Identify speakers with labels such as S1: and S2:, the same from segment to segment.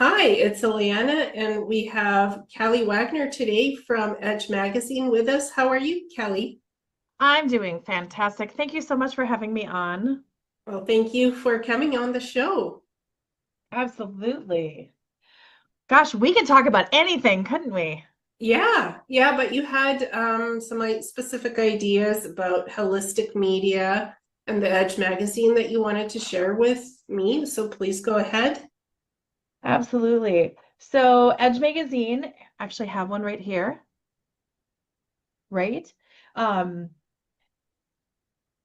S1: Hi, it's Ileana, and we have Kelly Wagner today from Edge Magazine with us. How are you, Kelly?
S2: I'm doing fantastic. Thank you so much for having me on.
S1: Well, thank you for coming on the show.
S2: Absolutely. Gosh, we could talk about anything, couldn't we?
S1: Yeah, but you had some specific ideas about holistic media and the Edge Magazine that you wanted to share with me, so please go ahead.
S2: Absolutely. So, Edge Magazine, actually have one right here, right? Um,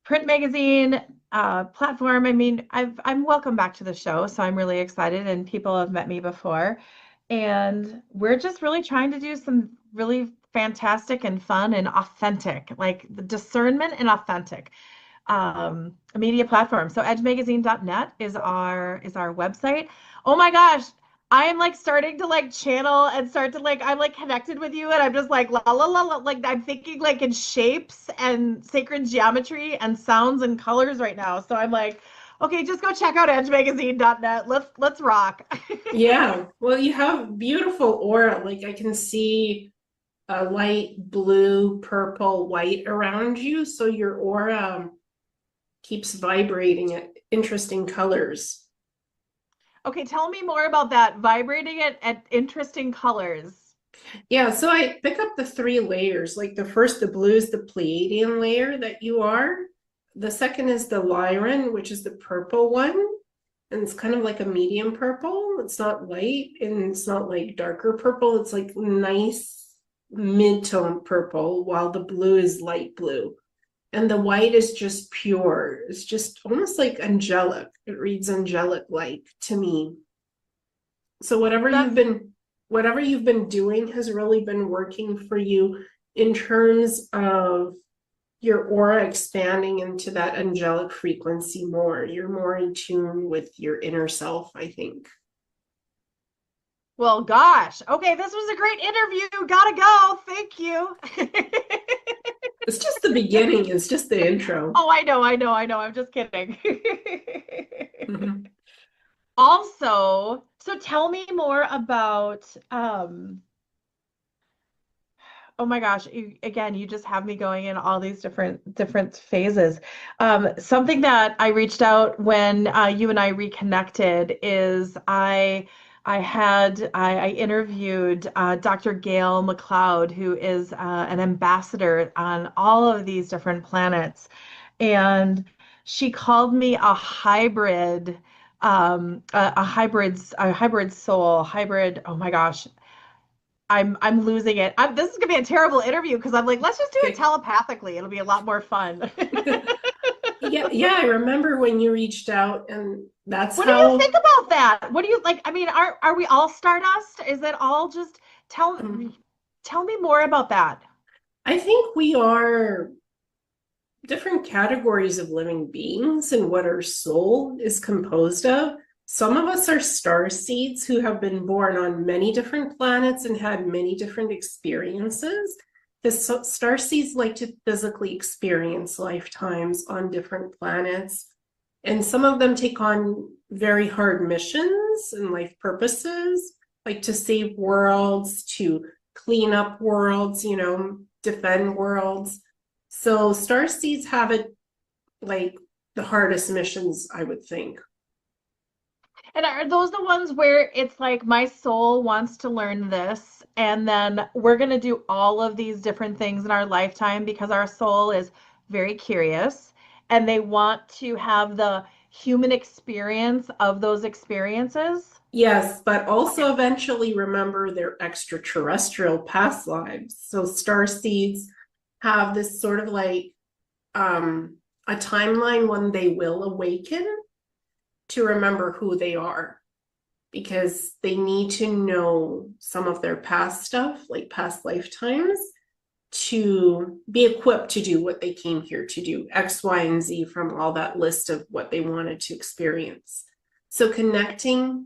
S2: Print magazine, platform. I mean, I'm welcome back to the show, so I'm really excited, and people have met me before. And we're just really trying to do some really fantastic and fun and authentic, like the discernment and authentic media platform. So edgemagazine.net is our website. Oh my gosh, I am like starting to like channel and start to like I'm like connected with you and I'm just like la la la la like I'm thinking like in shapes and sacred geometry and sounds and colors right now. So I'm like, okay, just go check out edgemagazine.net. Let's rock.
S1: Yeah, well, you have beautiful aura. Like I can see a light blue, purple, white around you, so your aura keeps vibrating at interesting colors.
S2: Okay, tell me more about that. Vibrating at interesting colors.
S1: Yeah, so I pick up the three layers. Like the first, the blue is the Pleiadian layer that you are. The second is the Lyran, which is the purple one. And it's kind of like a medium purple. It's not light and it's not like darker purple. It's like nice mid-tone purple, while the blue is light blue. And the white is just pure. It's just almost like angelic. It reads angelic like to me. So
S2: That's
S1: whatever you've been doing has really been working for you in terms of your aura expanding into that angelic frequency more. You're more in tune with your inner self, I think.
S2: Well, gosh. Okay, this was a great interview. Gotta go. Thank you.
S1: It's just the beginning, it's just the intro.
S2: Oh, I know, I know, I know. I'm just kidding.
S1: Mhm.
S2: Also, so tell me more about oh my gosh, again, you just have me going in all these different phases. Something that I reached out when you and I reconnected is I interviewed Dr. Gail McLeod, who is an ambassador on all of these different planets, and she called me a hybrid, a hybrid soul, hybrid. Oh my gosh, I'm losing it. This is gonna be a terrible interview because I'm like, let's just do it
S1: Okay.
S2: telepathically. It'll be a lot more fun.
S1: Yeah, I remember when you reached out, and that's
S2: What do you
S1: how
S2: think about that? What do you like? I mean, are we all Stardust? Is it all just tell
S1: um,
S2: tell me more about that?
S1: I think we are different categories of living beings and what our soul is composed of. Some of us are star seeds who have been born on many different planets and had many different experiences. The star seeds like to physically experience lifetimes on different planets. And some of them take on very hard missions and life purposes, like to save worlds, to clean up worlds, defend worlds. So star seeds have it like the hardest missions, I would think.
S2: And are those the ones where it's like my soul wants to learn this, and then we're going to do all of these different things in our lifetime because our soul is very curious and they want to have the human experience of those experiences?
S1: Yes, but
S2: Okay.
S1: also eventually remember their extraterrestrial past lives. So star seeds have this sort of like um, a timeline when they will awaken to remember who they are because they need to know some of their past stuff, like past lifetimes, to be equipped to do what they came here to do, X, Y, and Z from all that list of what they wanted to experience. So connecting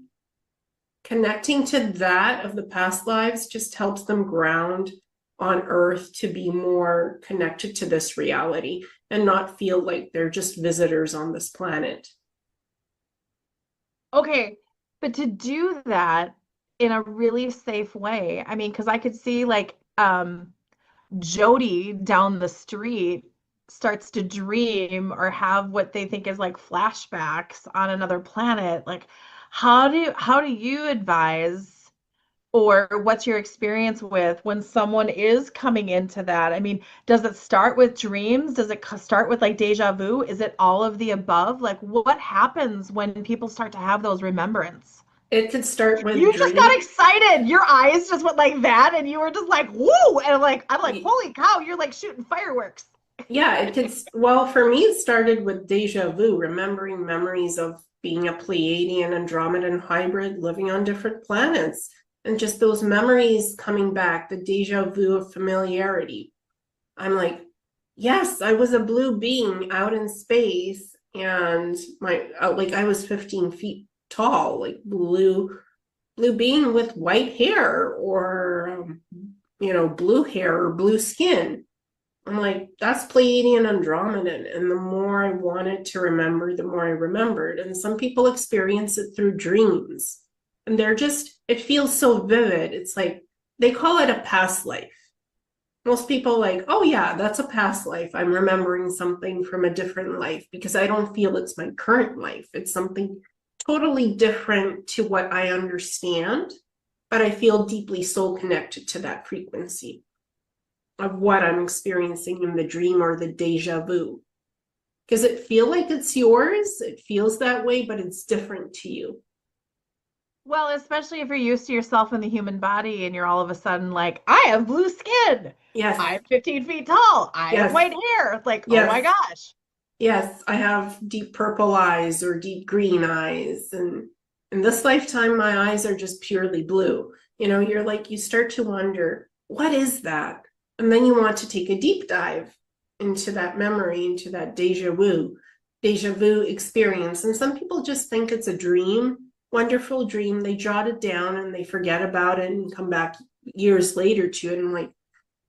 S1: to that of the past lives just helps them ground on earth to be more connected to this reality and not feel like they're just visitors on this planet.
S2: Okay, but to do that, in a really safe way. I mean, because I could see like Jody down the street starts to dream or have what they think is like flashbacks on another planet. Like, how do you advise, or what's your experience with when someone is coming into that? I mean, does it start with dreams? Does it start with like deja vu? Is it all of the above? Like, what happens when people start to have those remembrance?
S1: It could start with
S2: You just got
S1: dream.
S2: excited. Your eyes just went like that, and you were just like, "Woo!" And I'm like, "Holy cow!" You're like shooting fireworks.
S1: Yeah, it could, well, for me, it started with deja vu, remembering memories of being a Pleiadian, Andromedan hybrid living on different planets. And just those memories coming back, the deja vu of familiarity. I'm like, yes, I was a blue being out in space, and like I was 15 feet tall, like blue being with white hair or blue hair or blue skin. I'm like, that's Pleiadian Andromedan. And the more I wanted to remember, the more I remembered. And some people experience it through dreams. And it feels so vivid. It's like they call it a past life. Most people like, oh yeah, that's a past life. I'm remembering something from a different life because I don't feel it's my current life. It's something totally different to what I understand, but I feel deeply soul connected to that frequency of what I'm experiencing in the dream or the deja vu. Does it feel like it's yours? It feels that way, but it's different to you.
S2: Well, especially if you're used to yourself in the human body and you're all of a sudden like, I have blue skin.
S1: Yes,
S2: I'm 15 feet tall. I have
S1: yes,
S2: white hair. It's like, oh my
S1: yes,
S2: gosh.
S1: yes. I have deep purple eyes or deep green eyes. And in this lifetime, my eyes are just purely blue. You're like, you start to wonder, what is that? And then you want to take a deep dive into that memory, into that deja vu experience. And some people just think it's a dream, wonderful dream. They jot it down and they forget about it and come back years later to it and like,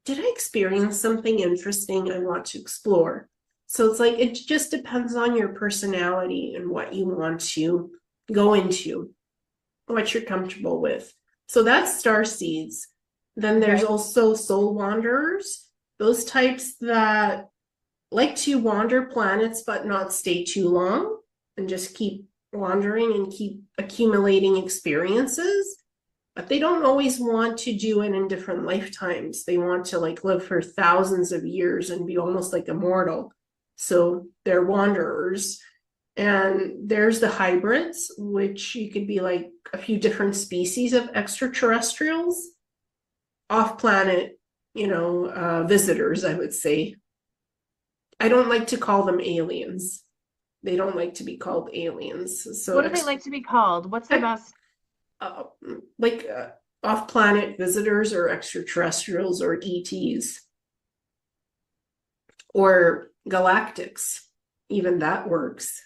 S1: did I experience something interesting I want to explore? So it's like, it just depends on your personality and what you want to go into, what you're comfortable with. So that's star seeds. Then there's
S2: Okay.
S1: also soul wanderers, those types that like to wander planets but not stay too long and just keep wandering and keep accumulating experiences. But they don't always want to do it in different lifetimes. They want to like live for thousands of years and be almost like immortal. So they're wanderers. And there's the hybrids, which you could be like a few different species of extraterrestrials, off planet, visitors, I would say. I don't like to call them aliens. They don't like to be called aliens. So
S2: What do they like to be called? What's the best?
S1: uh, like off-planet visitors or extraterrestrials or ETs or galactics. Even that works.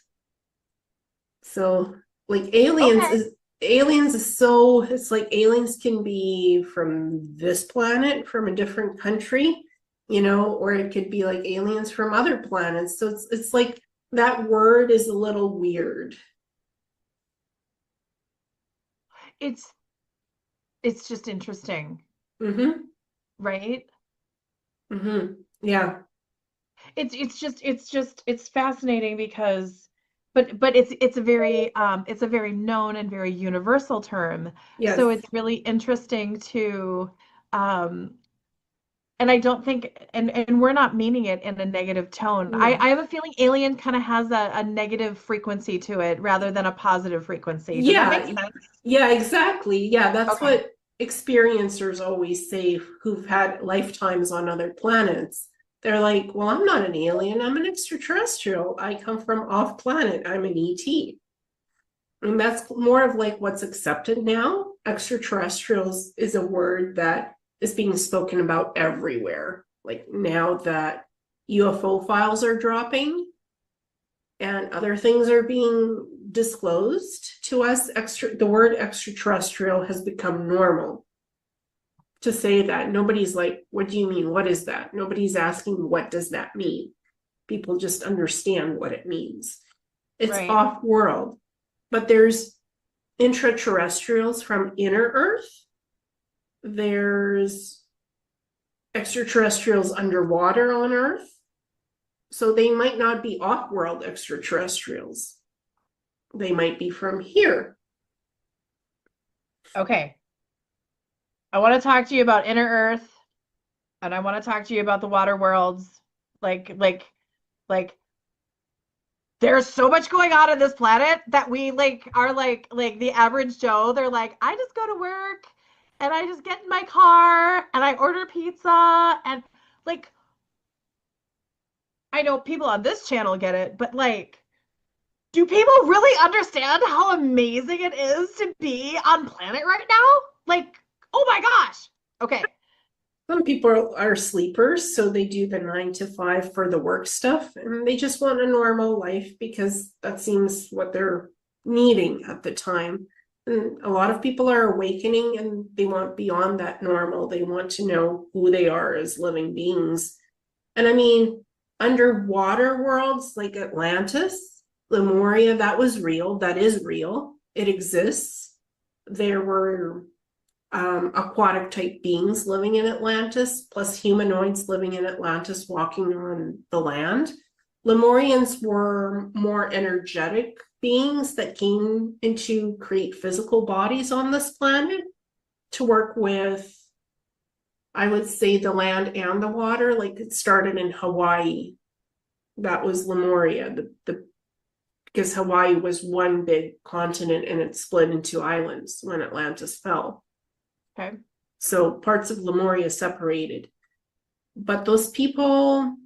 S1: So like
S2: Okay.
S1: aliens is so it's like aliens can be from this planet, from a different country, or it could be like aliens from other planets. So it's like that word is a little weird.
S2: It's it's just interesting,
S1: Mm-hmm.
S2: right?
S1: Mm-hmm. Yeah.
S2: It's fascinating because but it's a very known and very universal term. So
S1: Yes.
S2: it's really interesting to um and I don't think and we're not meaning it in a negative tone. I
S1: No.
S2: have a feeling alien kind of has a negative frequency to it rather than a positive frequency. Does that make
S1: Yeah,
S2: sense?
S1: yeah, exactly. Yeah, that's
S2: Okay.
S1: what experiencers always say who've had lifetimes on other planets. They're like, well, I'm not an alien, I'm an extraterrestrial. I come from off planet, I'm an ET. And that's more of like what's accepted now. Extraterrestrials is a word that is being spoken about everywhere. Like now that UFO files are dropping, and other things are being disclosed to us, the word extraterrestrial has become normal to say that. Nobody's like, what do you mean? What is that? Nobody's asking, what does that mean? People just understand what it means. It's
S2: Right.
S1: off world, but there's intraterrestrials from inner Earth. There's extraterrestrials underwater on Earth. So they might not be off-world extraterrestrials. They might be from here.
S2: Okay. I want to talk to you about inner Earth, and I want to talk to you about the water worlds. Like there's so much going on in this planet that we like are like the average Joe. They're like, I just go to work and I just get in my car and I order pizza and like I know people on this channel get it, but like, do people really understand how amazing it is to be on planet right now? Like, oh my gosh. Okay.
S1: Some people are sleepers, so they do the 9 to 5 for the work stuff, and they just want a normal life because that seems what they're needing at the time. And a lot of people are awakening and they want beyond that normal. They want to know who they are as living beings. And I mean, underwater worlds like Atlantis, Lemuria, that was real. That is real. It exists. There were aquatic type beings living in Atlantis, plus humanoids living in Atlantis walking on the land. Lemurians were more energetic beings that came into create physical bodies on this planet to work with, I would say, the land and the water. Like it started in Hawaii. That was Lemuria, because Hawaii was one big continent and it split into islands when Atlantis fell.
S2: Okay.
S1: So parts of Lemuria separated. But those people,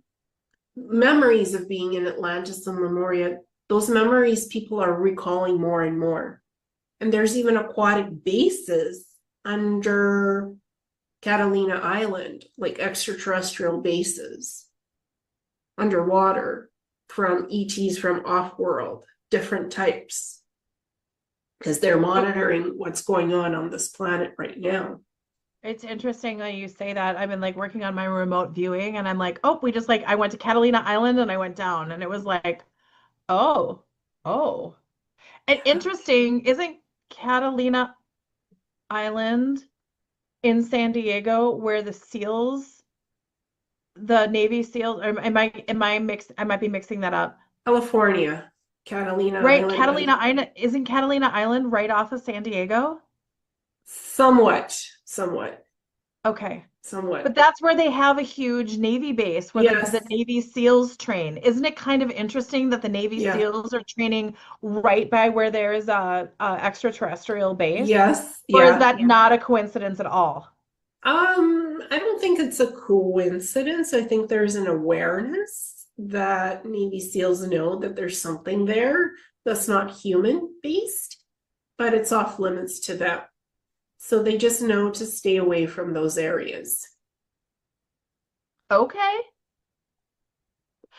S1: memories of being in Atlantis and Lemuria, those memories people are recalling more and more. And there's even aquatic bases under Catalina Island, like extraterrestrial bases underwater from ETs from off-world, different types, because they're monitoring what's going on this planet right now.
S2: It's interesting that you say that. I've been like working on my remote viewing and I'm like, oh, we just like I went to Catalina Island and I went down and it was like, oh, oh. And interesting, isn't Catalina Island in San Diego where the SEALs, the Navy SEALs, or am I mixed? I might be mixing that up.
S1: California, Catalina
S2: Right,
S1: Island,
S2: Catalina Island, isn't Catalina Island right off of San Diego?
S1: somewhat, somewhat,
S2: Okay. But
S1: somewhat.
S2: that's where they have a huge Navy base where the
S1: Yes,
S2: Navy SEALs train. Isn't it kind of interesting that the Navy
S1: yeah,
S2: SEALs are training right by where there's a extraterrestrial base?
S1: yes,
S2: Or is
S1: yeah.
S2: that not a coincidence at all?
S1: I don't think it's a coincidence. I think there's an awareness that Navy SEALs know that there's something there that's not human based, but it's off limits to them. So they just know to stay away from those areas
S2: Okay.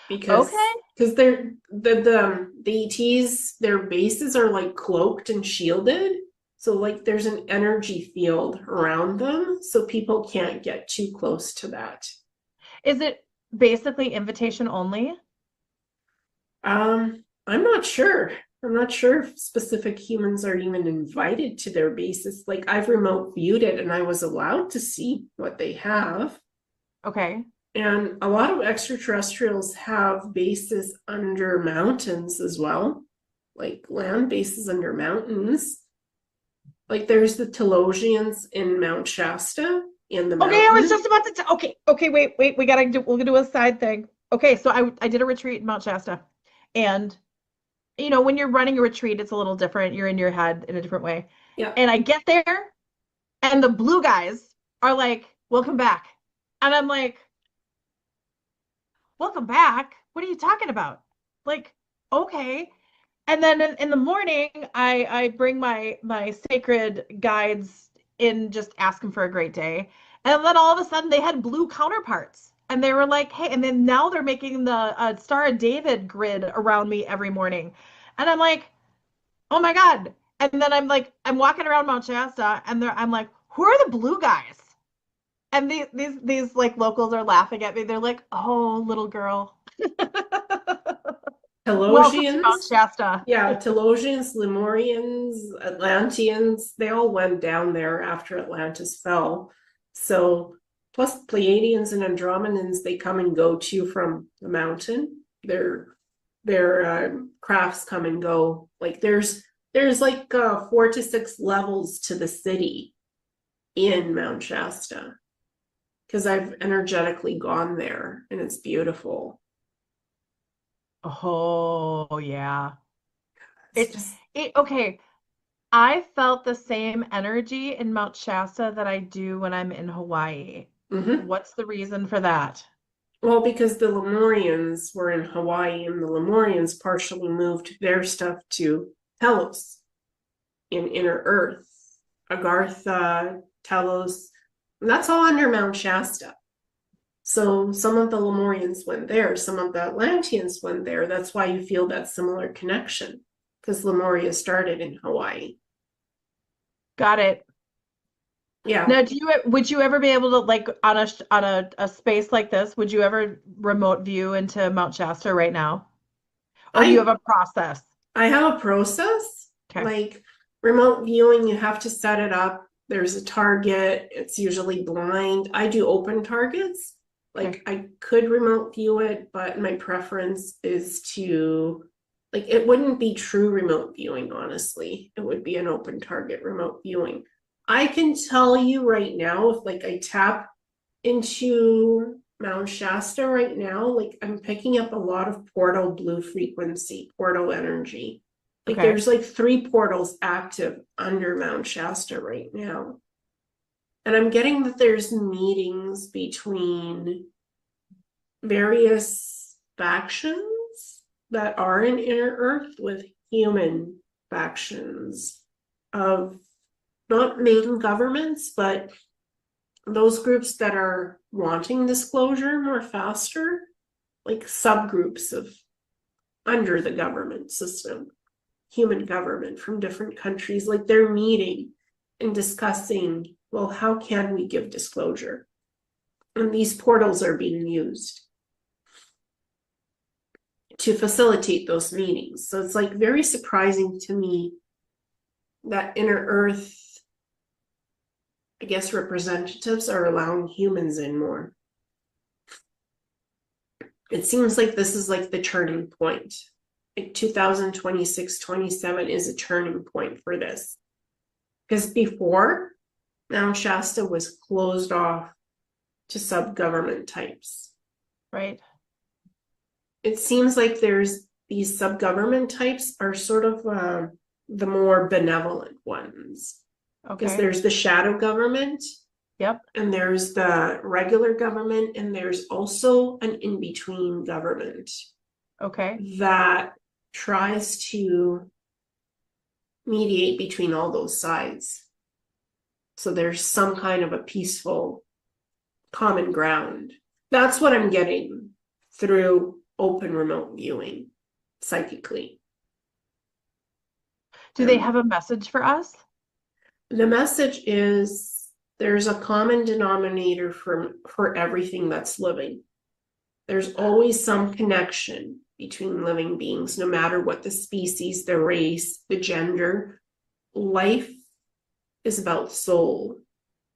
S1: because
S2: Okay.
S1: they're the ETs, their bases are like cloaked and shielded. So like there's an energy field around them, so people can't get too close to that.
S2: Is it basically invitation only?
S1: I'm not sure. I'm not sure if specific humans are even invited to their bases. Like I've remote viewed it and I was allowed to see what they have.
S2: Okay.
S1: And a lot of extraterrestrials have bases under mountains as well, like land bases under mountains. Like there's the Telosians in Mount Shasta in the
S2: Okay, I was
S1: mountains.
S2: just about to okay, wait, we're gonna do a side thing. Okay, so I did a retreat in Mount Shasta. And you know, when you're running a retreat, it's a little different. You're in your head in a different way.
S1: Yeah.
S2: And I get there and the blue guys are like, welcome back. And I'm like, welcome back? What are you talking about? Like, okay. And then in the morning, I bring my sacred guides in, just ask them for a great day. And then all of a sudden they had blue counterparts. And they were like, hey, and then now they're making the Star of David grid around me every morning. And I'm like, oh my God. And then I'm walking around Mount Shasta and I'm like, who are the blue guys? And these like locals are laughing at me. They're like, oh, little girl. Welcome to Mount
S1: Telosians,
S2: Shasta.
S1: yeah, Telosians, Lemurians, Atlanteans, they all went down there after Atlantis fell. So, plus Pleiadians and Andromedans, they come and go too from the mountain. Their crafts come and go. Like there's like 4 to 6 levels to the city in Mount Shasta because I've energetically gone there and it's beautiful.
S2: Oh, yeah.
S1: It's
S2: It's
S1: just
S2: okay. I felt the same energy in Mount Shasta that I do when I'm in Hawaii.
S1: mhm.
S2: What's the reason for that?
S1: Well, because the Lemurians were in Hawaii and the Lemurians partially moved their stuff to Telos in Inner Earth, Agartha, Telos, and that's all under Mount Shasta. So some of the Lemurians went there, some of the Atlanteans went there. That's why you feel that similar connection, because Lemuria started in Hawaii.
S2: Got it.
S1: Yeah,
S2: Now, would you ever be able to like on a space like this, would you ever remote view into Mount Shasta right now? Or do you have
S1: I
S2: a process?
S1: I have a process
S2: Okay.
S1: like remote viewing. You have to set it up. There's a target. It's usually blind. I do open targets.
S2: Okay.
S1: Like I could remote view it, but my preference is to like it wouldn't be true remote viewing, honestly. It would be an open target remote viewing. I can tell you right now if like I tap into Mount Shasta right now, like I'm picking up a lot of portal blue frequency, portal energy. Like
S2: Okay.
S1: there's like 3 portals active under Mount Shasta right now. And I'm getting that there's meetings between various factions that are in Inner Earth with human factions of not main governments, but those groups that are wanting disclosure more faster, like subgroups of under the government system, human government from different countries, like they're meeting and discussing, well, how can we give disclosure? And these portals are being used to facilitate those meetings. So it's like very surprising to me that Inner Earth, I guess, representatives are allowing humans in more. It seems like this is like the turning point. Like 2026-27 is a turning point for this. Because before, Mount Shasta was closed off to sub-government types.
S2: Right.
S1: It seems like there's these sub-government types are sort of the more benevolent ones. Because
S2: Okay.
S1: there's the shadow government
S2: Yep.
S1: and there's the regular government and there's also an in-between government
S2: Okay.
S1: that tries to mediate between all those sides. So there's some kind of a peaceful common ground. That's what I'm getting through open remote viewing psychically.
S2: Do they have a message for us?
S1: The message is there's a common denominator for everything that's living. There's always some connection between living beings, no matter what the species, the race, the gender. Life is about soul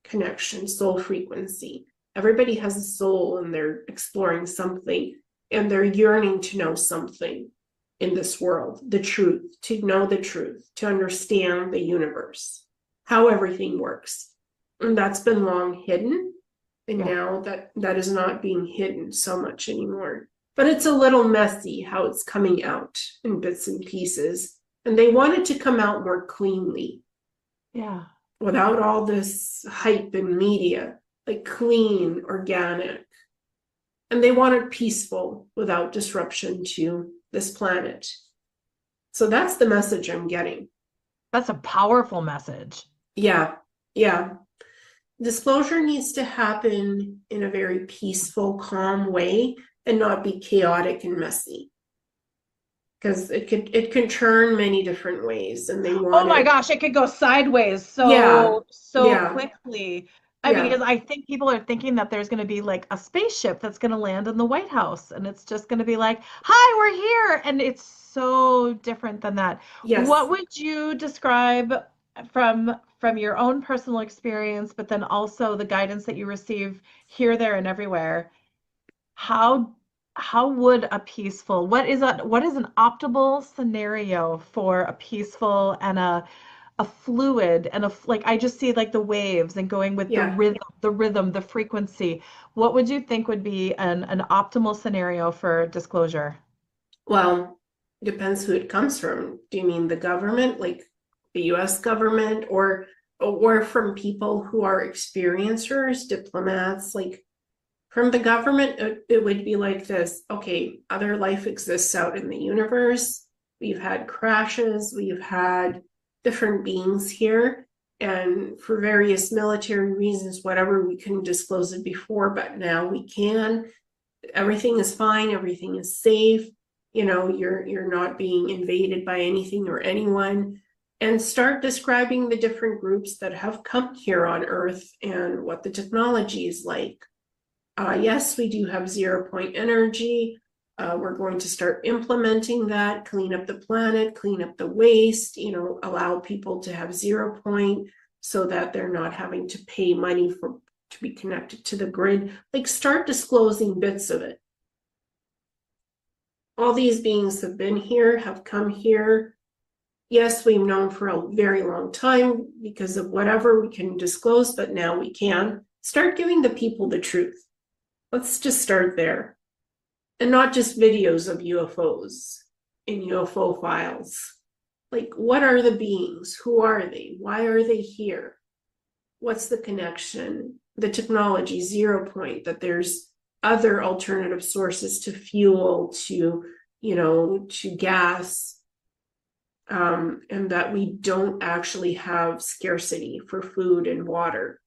S1: connection, soul frequency. Everybody has a soul and they're exploring something and they're yearning to know something in this world, the truth, to know the truth, to understand the universe, how everything works. And that's been long hidden. And
S2: Yeah.
S1: now that is not being hidden so much anymore. But it's a little messy how it's coming out in bits and pieces. And they want it to come out more cleanly
S2: Yeah.
S1: without all this hype in media, like clean, organic. And they want it peaceful without disruption to this planet. So that's the message I'm getting.
S2: That's a powerful message.
S1: Yeah, yeah. Disclosure needs to happen in a very peaceful, calm way and not be chaotic and messy. Because it can turn many different ways and they
S2: Oh
S1: want
S2: my
S1: it.
S2: gosh, it could go sideways
S1: Yeah,
S2: so
S1: yeah.
S2: quickly.
S1: Yeah.
S2: because I think people are thinking that there's going to be like a spaceship that's going to land in the White House and it's just going to be like, "Hi, we're here." And it's so different than that. What
S1: Yes.
S2: would you describe from your own personal experience, but then also the guidance that you receive here, there, and everywhere? How how would a peaceful, what is an optimal scenario for a peaceful and a fluid and like I just see like the waves and going with
S1: Yeah.
S2: the rhythm, the frequency. What would you think would be an optimal scenario for disclosure?
S1: Well, depends who it comes from. Do you mean the government, like the US government, or from people who are experiencers, diplomats, like from the government, it would be like this. Okay, other life exists out in the universe. We've had crashes, we've had different beings here, and for various military reasons, whatever, we couldn't disclose it before, but now we can. Everything is fine, everything is safe. You're not being invaded by anything or anyone. And start describing the different groups that have come here on Earth and what the technology is like. Yes, we do have 0 point energy. We're going to start implementing that, clean up the planet, clean up the waste, allow people to have 0 point so that they're not having to pay money to be connected to the grid. Like, start disclosing bits of it. All these beings have been here, have come here. Yes, we've known for a very long time because of whatever we can disclose, but now we can. Start giving the people the truth. Let's just start there. And not just videos of UFOs in UFO files. Like, what are the beings? Who are they? Why are they here? What's the connection? The technology, 0 point, that there's other alternative sources to fuel, to gas, and that we don't actually have scarcity for food and water.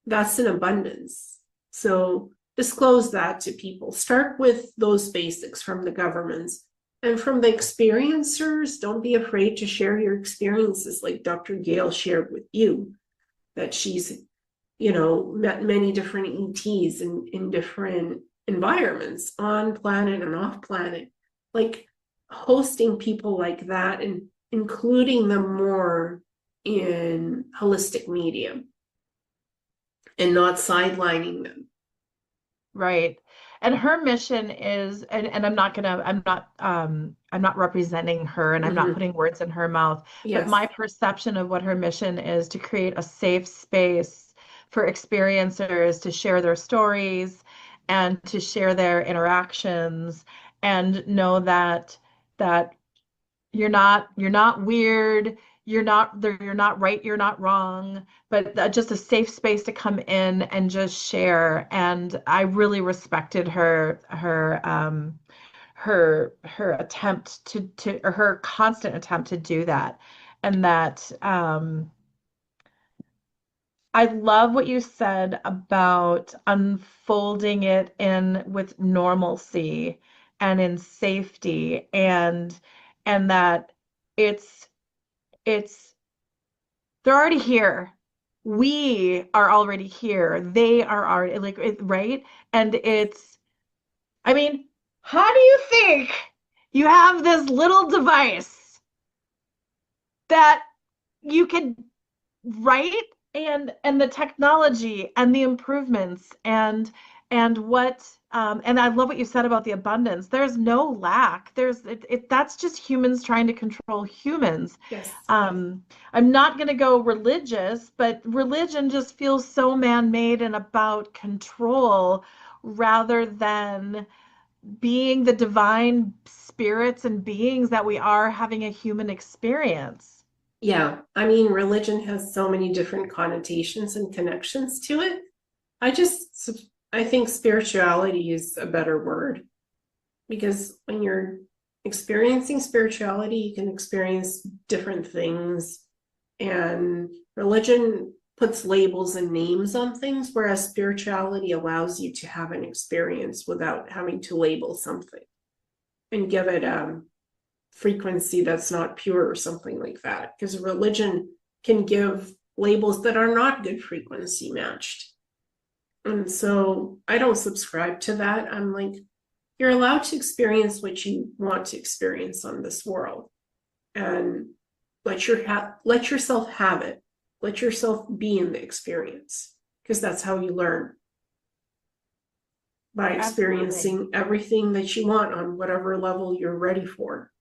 S1: That's an abundance. So disclose that to people. Start with those basics from the governments. And from the experiencers, don't be afraid to share your experiences, like Dr. Gail shared with you, that she's, met many different ETs in different environments, on planet and off planet. Like, hosting people like that and including them more in holistic media and not sidelining them.
S2: Right. And her mission is, and I'm not representing her and I'm not
S1: Mm-hmm.
S2: putting words in her mouth, but
S1: Yes.
S2: my perception of what her mission is to create a safe space for experiencers to share their stories and to share their interactions and know that you're not weird, you're not right, you're not wrong, but just a safe space to come in and just share. And I really respected her attempt or her constant attempt to do that. And that I love what you said about unfolding it in with normalcy and in safety, and that it's it's they're already here. We are already here. They are already like right? And I mean, how do you think you have this little device that you can right and the technology and the improvements and what and I love what you said about the abundance. There's no lack. That's just humans trying to control humans.
S1: Yes.
S2: I'm not going to go religious, but religion just feels so man-made and about control rather than being the divine spirits and beings that we are having a human experience.
S1: Yeah. I mean, religion has so many different connotations and connections to it. I just, I think spirituality is a better word, because when you're experiencing spirituality, you can experience different things. And religion puts labels and names on things, whereas spirituality allows you to have an experience without having to label something and give it frequency that's not pure or something like that. Because religion can give labels that are not good frequency matched. And so I don't subscribe to that. I'm like, you're allowed to experience what you want to experience on this world, and let yourself have it. Let yourself be in the experience, because that's how you learn, by
S2: Absolutely.
S1: experiencing everything that you want on whatever level you're ready for.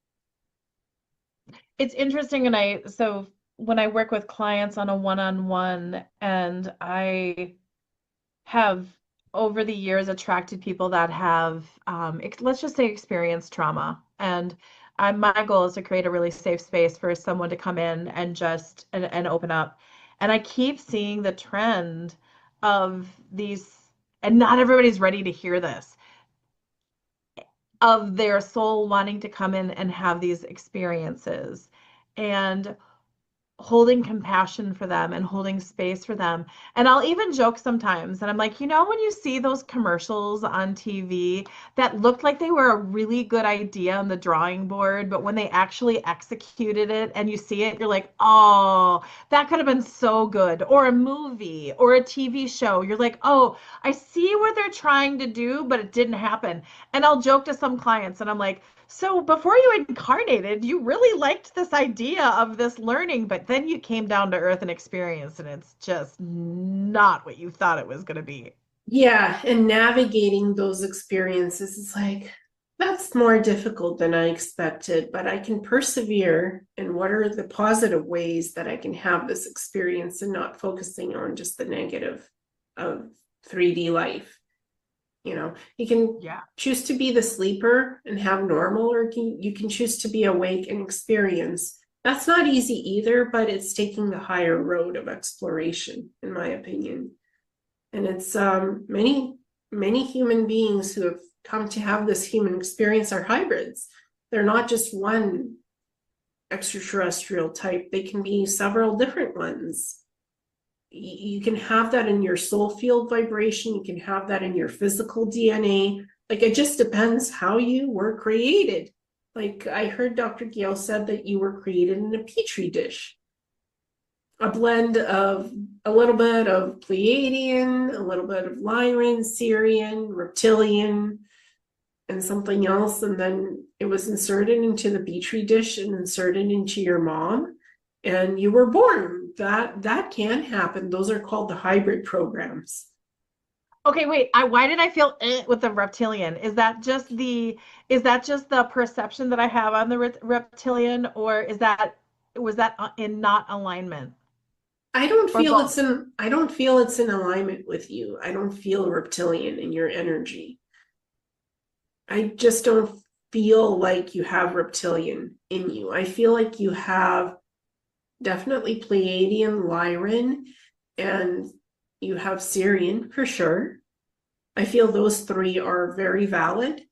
S2: It's interesting, and so when I work with clients on a one-on-one, and I have over the years attracted people that have, let's just say, experienced trauma. And my goal is to create a really safe space for someone to come in and just and open up. And I keep seeing the trend of these, and not everybody's ready to hear this, of their soul wanting to come in and have these experiences. And holding compassion for them and holding space for them. And I'll even joke sometimes, and I'm like, when you see those commercials on TV that looked like they were a really good idea on the drawing board, but when they actually executed it and you see it, you're like, oh, that could have been so good. Or a movie or a TV show. You're like, oh, I see what they're trying to do, but it didn't happen. And I'll joke to some clients and I'm like, so before you incarnated, you really liked this idea of this learning, but then you came down to earth and experienced, and it's just not what you thought it was going to be.
S1: Yeah, and navigating those experiences is like, that's more difficult than I expected, but I can persevere. And what are the positive ways that I can have this experience and not focusing on just the negative of 3D life? You can
S2: Yeah.
S1: choose to be the sleeper and have normal, or you can choose to be awake and experience. That's not easy either, but it's taking the higher road of exploration, in my opinion. And it's many human beings who have come to have this human experience are hybrids. They're not just one extraterrestrial type, they can be several different ones. You can have that in your soul field vibration, you can have that in your physical DNA. Like, it just depends how you were created. Like, I heard Dr. Gale said that you were created in a petri dish, a blend of a little bit of Pleiadian, a little bit of Lyran, Syrian, reptilian, and something else. And then it was inserted into the petri dish and inserted into your mom, and you were born. That can happen. Those are called the hybrid programs.
S2: Okay, wait. Why did I feel with the reptilian? Is that just the perception that I have on the reptilian, or was that in not alignment or both?
S1: I don't feel it's in alignment with you. I don't feel reptilian in your energy. I just don't feel like you have reptilian in you. I feel like you have definitely Pleiadian, Lyran, and you have Syrian for sure. I feel those three are very valid.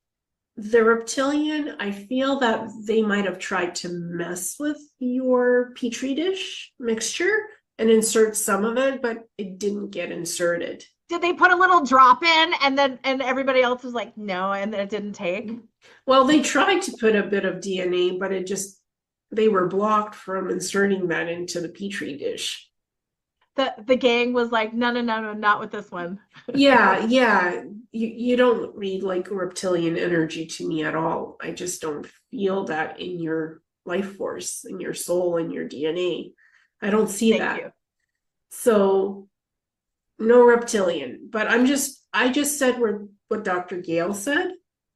S1: The reptilian, I feel that they might have tried to mess with your petri dish mixture and insert some of it, but it didn't get inserted.
S2: Did they put a little drop in and everybody else was like, no, and then it didn't take?
S1: Well, they tried to put a bit of DNA, but they were blocked from inserting that into the petri dish.
S2: The gang was like, no, no, no, no, not with this one.
S1: Yeah, yeah. You don't read like reptilian energy to me at all. I just don't feel that in your life force, in your soul, in your DNA. I don't see
S2: Thank
S1: that.
S2: you.
S1: So no reptilian. But I just said what Dr. Gale said.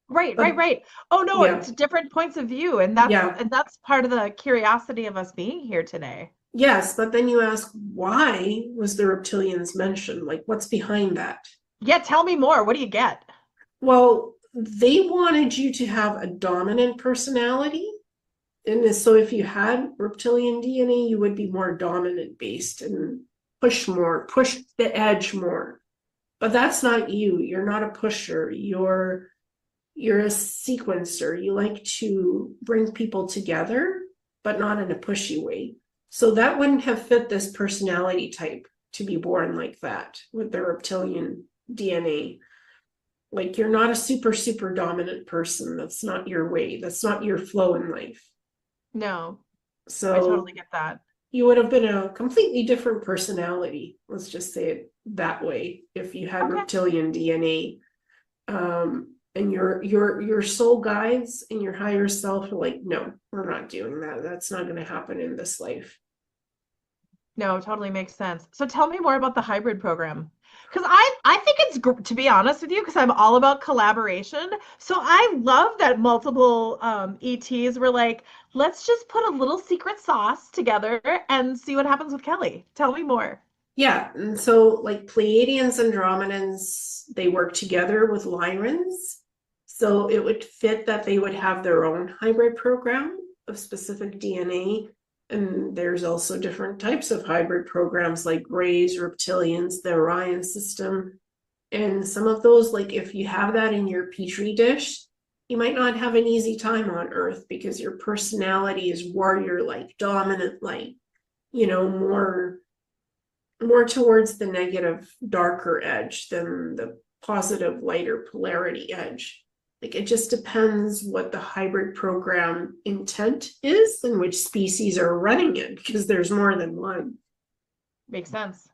S2: Right, right,
S1: But
S2: right. Oh no,
S1: yeah,
S2: it's different points of view,
S1: yeah.
S2: and that's part of the curiosity of us being here today.
S1: Yes, but then you ask, why was the reptilians mentioned? Like, what's behind that?
S2: Yeah, tell me more. What do you get?
S1: Well, they wanted you to have a dominant personality. And so if you had reptilian DNA, you would be more dominant based and push the edge more. But that's not you. You're not a pusher. You're a sequencer. You like to bring people together, but not in a pushy way. So that wouldn't have fit this personality type to be born like that with the reptilian DNA. Like, you're not a super dominant person. That's not your way. That's not your flow in life.
S2: No, I totally
S1: So
S2: get that.
S1: you would have been a completely different personality. Let's just say it that way. If you had
S2: Okay.
S1: reptilian DNA, and your soul guides and your higher self are like, no, we're not doing that. That's not going to happen in this life.
S2: No, totally makes sense. So tell me more about the hybrid program. Because I think it's, to be honest with you, because I'm all about collaboration. So I love that multiple ETs were like, let's just put a little secret sauce together and see what happens with Kelly. Tell me more.
S1: Yeah, and so like Pleiadians and Andromedans, they work together with Lyrans. So it would fit that they would have their own hybrid program of specific DNA. And there's also different types of hybrid programs like Greys, Reptilians, the Orion system. And some of those, like if you have that in your petri dish, you might not have an easy time on Earth because your personality is warrior like, dominant like, more towards the negative, darker edge than the positive, lighter polarity edge. Like it just depends what the hybrid program intent is and which species are running it, because there's more than one.
S2: Makes sense.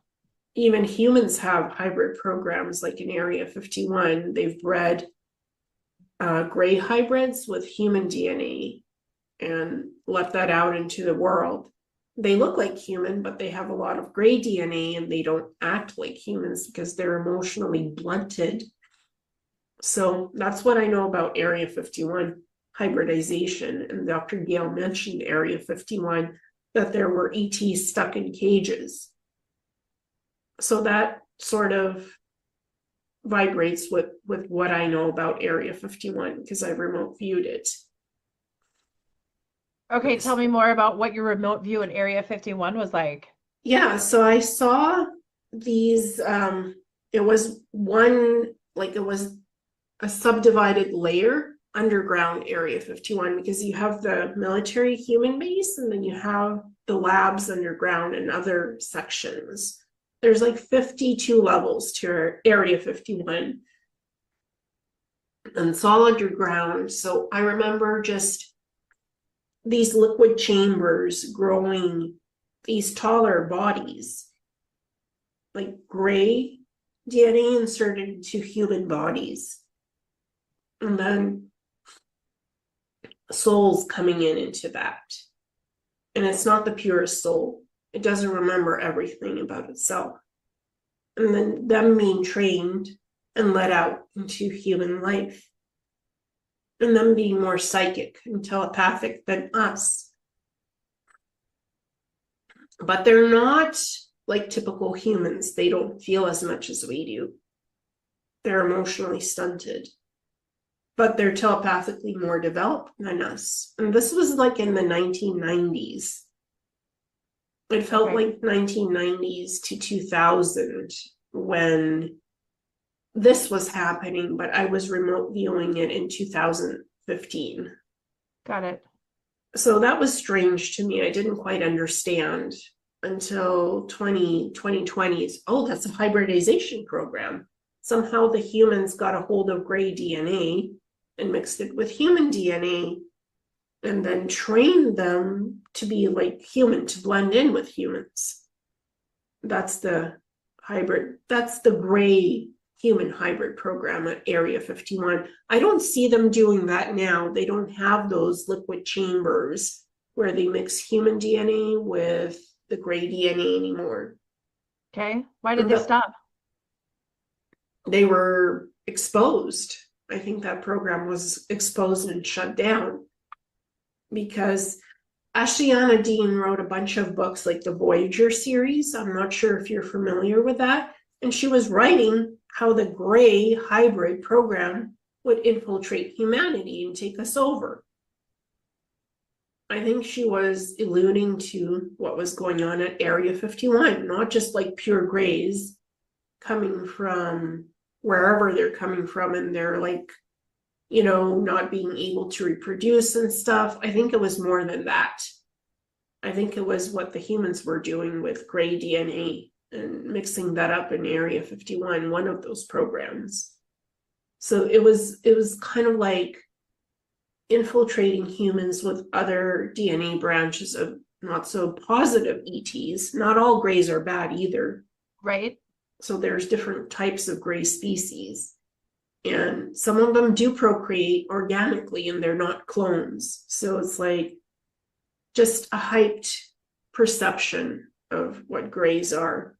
S1: Even humans have hybrid programs, like in Area 51. They've bred gray hybrids with human DNA and left that out into the world. They look like human, but they have a lot of gray DNA and they don't act like humans because they're emotionally blunted. So that's what I know about Area 51 hybridization. And Dr. Gale mentioned Area 51, that there were ETs stuck in cages. So that sort of vibrates with what I know about Area 51 because I remote viewed it.
S2: Okay, tell me more about what your remote view in Area 51 was like.
S1: Yeah, so I saw these, it was one, like it was a subdivided layer underground Area 51, because you have the military human base and then you have the labs underground and other sections. There's like 52 levels to Area 51, and it's all underground. So I remember just these liquid chambers growing these taller bodies, like gray DNA inserted into human bodies. And then souls coming into that. And it's not the purest soul. It doesn't remember everything about itself. And then them being trained and let out into human life. And them being more psychic and telepathic than us. But they're not like typical humans. They don't feel as much as we do. They're emotionally stunted. But they're telepathically more developed than us. And this was like in the 1990s. It felt like 1990s to 2000 when this was happening, but I was remote viewing it in 2015.
S2: Got it.
S1: So that was strange to me. I didn't quite understand until 2020's, oh, that's a hybridization program. Somehow the humans got a hold of gray DNA and mixed it with human DNA and then trained them to be like human, to blend in with humans. That's the hybrid, that's the gray human hybrid program at Area 51. I don't see them doing that now. They don't have those liquid chambers where they mix human DNA with the gray DNA anymore.
S2: Okay. Why did they stop?
S1: They were exposed. I think that program was exposed and shut down because Ashiana Dean wrote a bunch of books like the Voyager series. I'm not sure if you're familiar with that. And she was writing how the gray hybrid program would infiltrate humanity and take us over. I think she was alluding to what was going on at Area 51, not just like pure grays coming from wherever they're coming from and they're like, not being able to reproduce and stuff. I think it was more than that. I think it was what the humans were doing with gray DNA and mixing that up in Area 51, one of those programs. So it was kind of like infiltrating humans with other DNA branches of not so positive ETs. Not all grays are bad either.
S2: Right.
S1: So there's different types of gray species. And some of them do procreate organically and they're not clones. So it's like just a hyped perception of what grays are.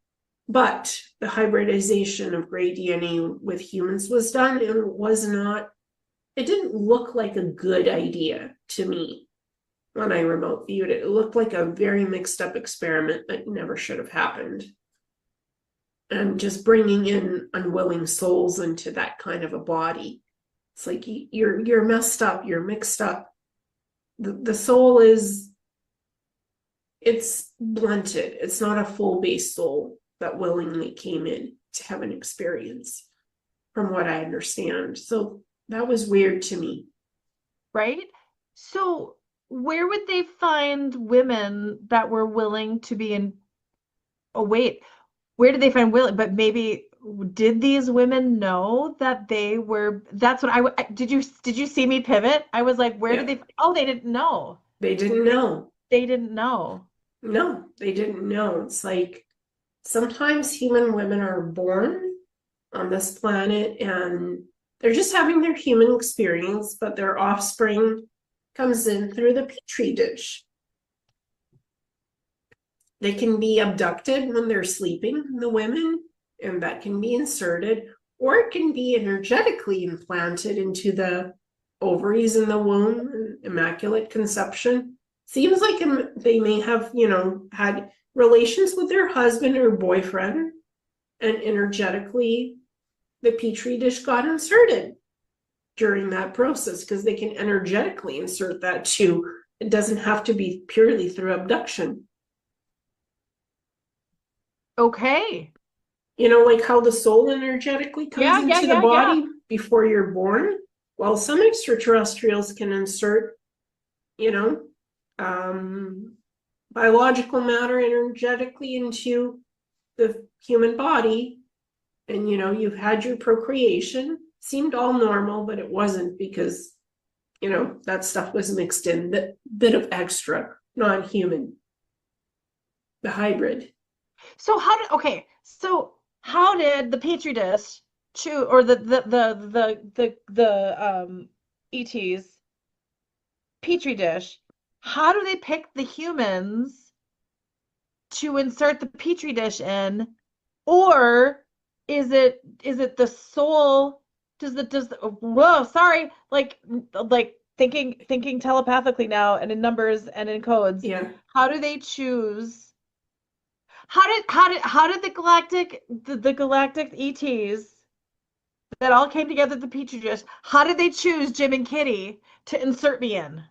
S1: But the hybridization of gray DNA with humans was done and it didn't look like a good idea to me when I remote viewed it. It looked like a very mixed up experiment that never should have happened. And just bringing in unwilling souls into that kind of a body. It's like you're messed up, you're mixed up. The soul it's blunted. It's not a full base soul that willingly came in to have an experience, from what I understand. So that was weird to me.
S2: Right. So where would they find women that were willing to be in? Oh, wait, where did they find willing? But maybe did these women know that they were? That's what did you see me pivot? I was like, where
S1: Yeah.
S2: did they? Oh, they didn't know.
S1: They didn't know.
S2: They didn't know.
S1: No, they didn't know. It's like sometimes human women are born on this planet and they're just having their human experience, but their offspring comes in through the petri dish. They can be abducted when they're sleeping, the women, and that can be inserted, or it can be energetically implanted into the ovaries in the womb, immaculate conception. Seems like they may have, had relations with their husband or boyfriend, and energetically, the petri dish got inserted during that process because they can energetically insert that too. It doesn't have to be purely through abduction.
S2: Okay.
S1: Like how the soul energetically comes into the body before you're born. Well, some extraterrestrials can insert, biological matter energetically into the human body. And, you've had your procreation. Seemed all normal, but it wasn't because, that stuff was mixed in, that bit of extra, non-human, the hybrid.
S2: So how did the petri dish choose, or the ET's petri dish? How do they pick the humans to insert the petri dish in, or is it the soul? Whoa, sorry, like thinking telepathically now and in numbers and in codes.
S1: Yeah.
S2: How do they choose? How did the galactic ETs that all came together at the petri dish? How did they choose Jim and Kitty to insert me in?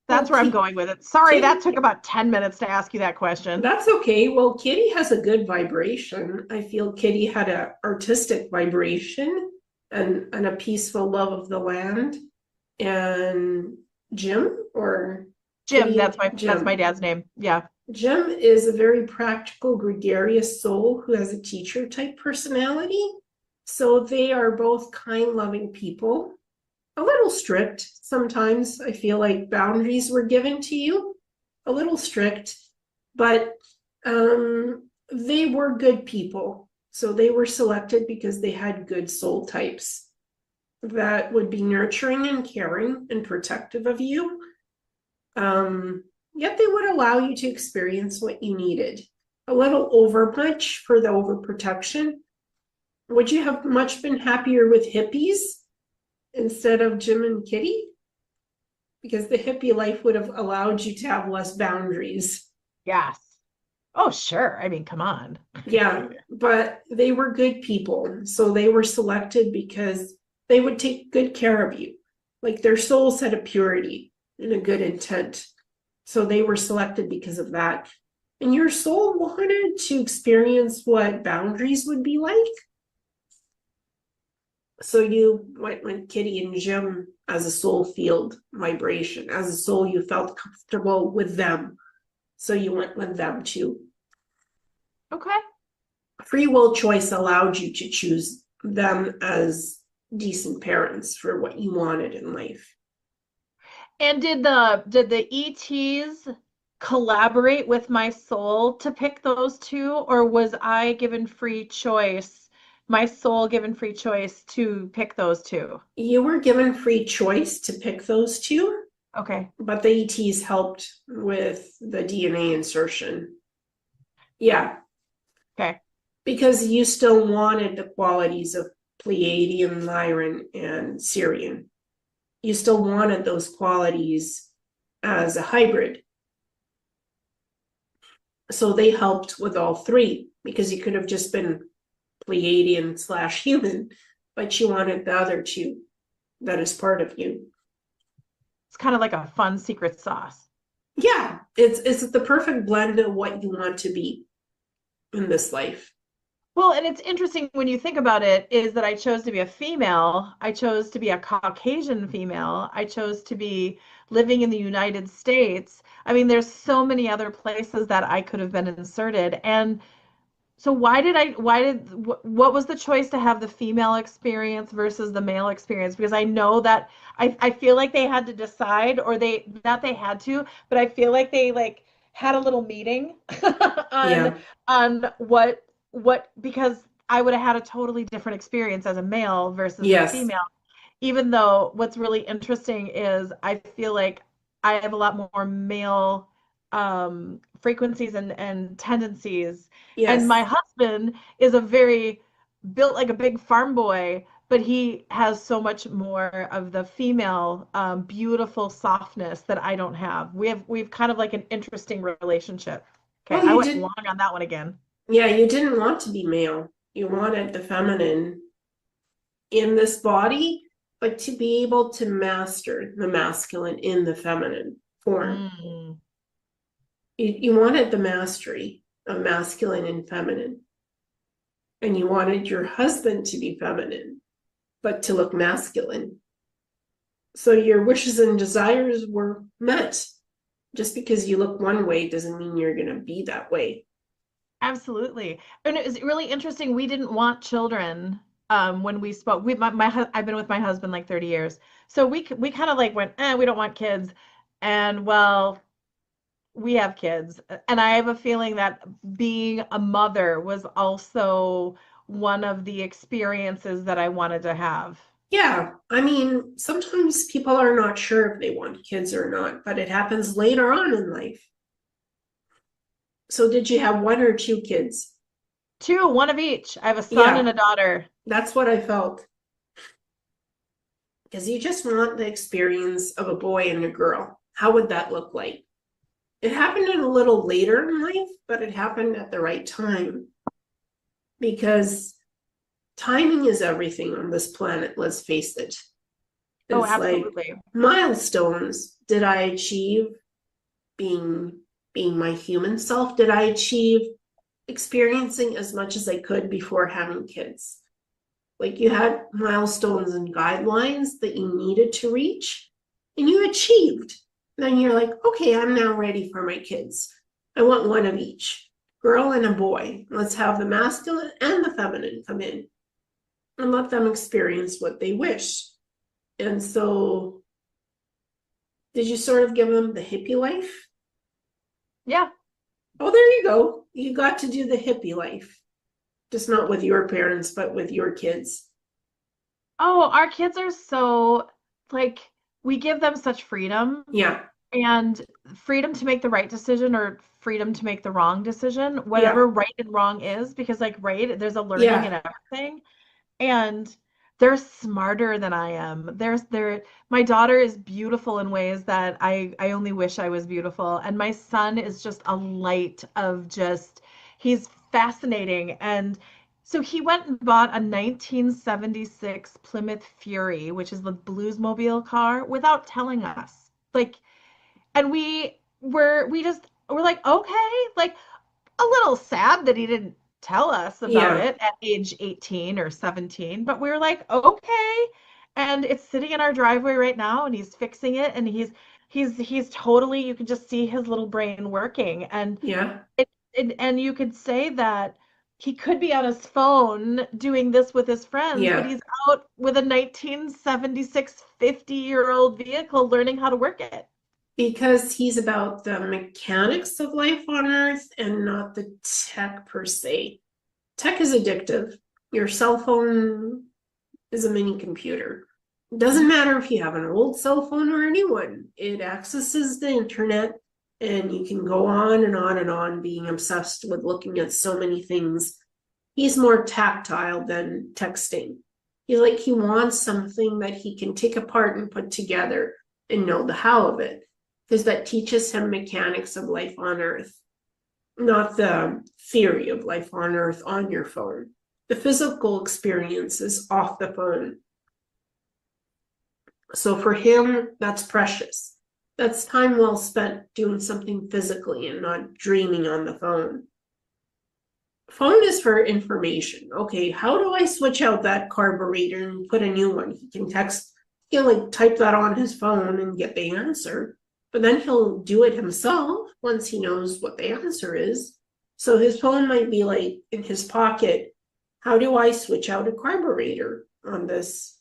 S2: That's where I'm going with it. Sorry, that took about 10 minutes to ask you that question.
S1: That's okay. Well, Kitty has a good vibration. I feel Kitty had an artistic vibration and a peaceful love of the land. And Jim,
S2: Kitty, that's my dad's name. Yeah.
S1: Jim is a very practical, gregarious soul who has a teacher type personality. So they are both kind, loving people. A little strict sometimes. I feel like boundaries were given to you. A little strict, but they were good people. So they were selected because they had good soul types that would be nurturing and caring and protective of you. Yet they would allow you to experience what you needed. A little overmuch for the overprotection. Would you have much been happier with hippies instead of Jim and Kitty? Because the hippie life would have allowed you to have less boundaries.
S2: Yes. Oh, sure. I mean, come on.
S1: Yeah, but they were good people. So they were selected because they would take good care of you. Like their souls had a purity and a good intent. So they were selected because of that. And your soul wanted to experience what boundaries would be like. So you went with Kitty and Jim as a soul field vibration. As a soul, you felt comfortable with them. So you went with them too.
S2: Okay.
S1: Free will choice allowed you to choose them as decent parents for what you wanted in life.
S2: And did the ETs collaborate with my soul to pick those two, or was I given free choice, my soul given free choice to pick those two?
S1: You were given free choice to pick those two,
S2: Okay.
S1: but the ETs helped with the DNA insertion. Yeah,
S2: Okay.
S1: because you still wanted the qualities of Pleiadian, Lyran, and Syrian. You still wanted those qualities as a hybrid. So they helped with all three because you could have just been Pleiadian slash human, but you wanted the other two that is part of you.
S2: It's kind of like a fun secret sauce.
S1: Yeah, it's the perfect blend of what you want to be in this life.
S2: Well, and it's interesting when you think about it, is that I chose to be a female. I chose to be a Caucasian female. I chose to be living in the United States. I mean, there's so many other places that I could have been inserted. And so what was the choice to have the female experience versus the male experience? Because I know that I feel like they had to decide, or they, not they had to, but I feel like they like had a little meeting on
S1: Yeah.
S2: because I would have had a totally different experience as a male versus a
S1: Yes.
S2: female. Even though what's really interesting is I feel like I have a lot more male frequencies and tendencies. And my
S1: Yes.
S2: husband is a very built like a big farm boy, but he has so much more of the female beautiful softness that I don't have. We've kind of like an interesting relationship. Okay,
S1: Well,
S2: I
S1: you
S2: went
S1: did.
S2: long on that one again.
S1: Yeah, you didn't want to be male. You wanted the feminine in this body, but to be able to master the masculine in the feminine form.
S2: Mm.
S1: You wanted the mastery of masculine and feminine, and you wanted your husband to be feminine, but to look masculine. So your wishes and desires were met. Just because you look one way doesn't mean you're going to be that way.
S2: Absolutely. And it was really interesting. We didn't want children when we spoke. I've been with my husband like 30 years. So we kind of like went, we don't want kids. And well, we have kids. And I have a feeling that being a mother was also one of the experiences that I wanted to have.
S1: Yeah, I mean, sometimes people are not sure if they want kids or not, but it happens later on in life. So, did you have one or two kids?
S2: Two, one of each. I have a son and
S1: Yeah,
S2: a daughter.
S1: that's what I felt. Because you just want the experience of a boy and a girl. How would that look like? It happened a little later in life, but it happened at the right time because timing is everything on this planet, let's face it.
S2: Oh,
S1: It's like
S2: absolutely.
S1: milestones. Did I achieve being my human self? Did I achieve experiencing as much as I could before having kids? Like you had milestones and guidelines that you needed to reach, and you achieved. Then you're like, okay, I'm now ready for my kids. I want one of each, girl and a boy. Let's have the masculine and the feminine come in and let them experience what they wish. And so, did you sort of give them the hippie life?
S2: Yeah.
S1: Oh, there you go. You got to do the hippie life, just not with your parents, but with your kids.
S2: Oh, our kids are so like we give them such freedom,
S1: Yeah,
S2: and freedom to make the right decision or freedom to make the wrong decision,
S1: yeah,
S2: whatever right and wrong is, because like right, there's a learning
S1: yeah,
S2: in everything. And they're smarter than I am. My daughter is beautiful in ways that I only wish I was beautiful. And my son is just a light of just he's fascinating. And so he went and bought a 1976 Plymouth Fury, which is the Bluesmobile car, without telling us. Like, and we're like, okay, like a little sad that he didn't tell us about
S1: yeah,
S2: it at age 18 or 17, but we were like, okay. And it's sitting in our driveway right now, and he's fixing it, and he's totally, you can just see his little brain working.
S1: yeah,
S2: And you could say that he could be on his phone doing this with his friends, but
S1: yeah.
S2: he's out with a 1976 50-year-old vehicle learning how to work it.
S1: because he's about the mechanics of life on Earth and not the tech per se. Tech is addictive. Your cell phone is a mini computer. It doesn't matter if you have an old cell phone or a new one, it accesses the internet and you can go on and on and on being obsessed with looking at so many things. He's more tactile than texting. He wants something that he can take apart and put together and know the how of it, because that teaches him mechanics of life on Earth, not the theory of life on Earth on your phone. The physical experience is off the phone. So for him, that's precious. That's time well spent doing something physically and not dreaming on the phone. Phone is for information. Okay, how do I switch out that carburetor and put a new one? He can he'll like type that on his phone and get the answer, but then he'll do it himself once he knows what the answer is. So his phone might be like in his pocket. How do I switch out a carburetor on this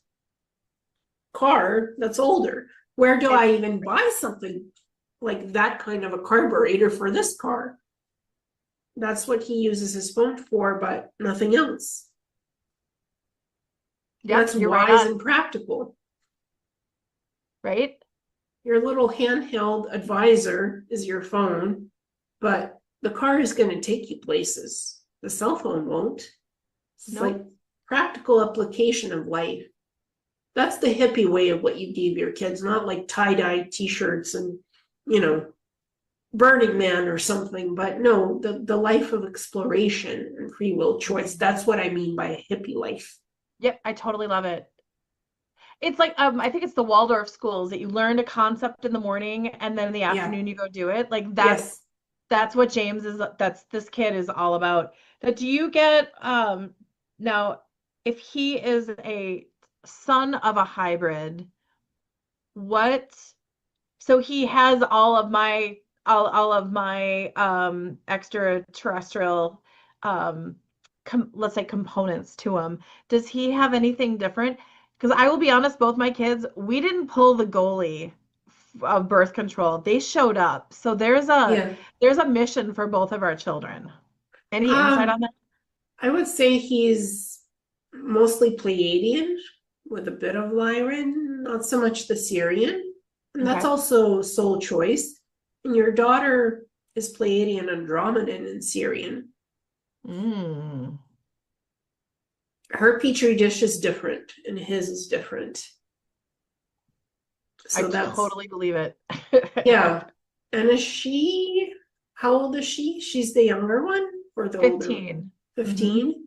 S1: car that's older? Where do I even buy something like that kind of a carburetor for this car? That's what he uses his phone for, but nothing else.
S2: Yep,
S1: That's
S2: you're right
S1: wise
S2: on,
S1: and practical.
S2: right?
S1: Your little handheld advisor is your phone, but the car is going to take you places. The cell phone won't. It's like
S2: Nope.
S1: practical application of life. That's the hippie way of what you give your kids, not like tie-dye t-shirts and, you know, Burning Man or something, but no, the life of exploration and free will choice. That's what I mean by a hippie life.
S2: Yep, I totally love it. It's like I think it's the Waldorf schools that you learn a concept in the morning and then in the
S1: Yeah.
S2: afternoon you go do it. Like
S1: Yes.
S2: that's what James is that's this kid is all about. Now, do you get now if he is a son of a hybrid, what so he has all of my extraterrestrial um let's say components to him. Does he have anything different? Because I will be honest, both my kids, we didn't pull the goalie of birth control. They showed up. So
S1: Yeah.
S2: there's a mission for both of our children. Any insight on
S1: Um,
S2: that?
S1: I would say he's mostly Pleiadian with a bit of Lyran, not so much the Syrian. And that's
S2: Okay.
S1: also soul choice. And your daughter is Pleiadian, Andromedan, and Syrian.
S2: Mm,
S1: Her petri dish is different, and his is different.
S2: I
S1: So that's,
S2: totally believe it.
S1: yeah. And how old is she? She's the younger one or the older one?
S2: 15.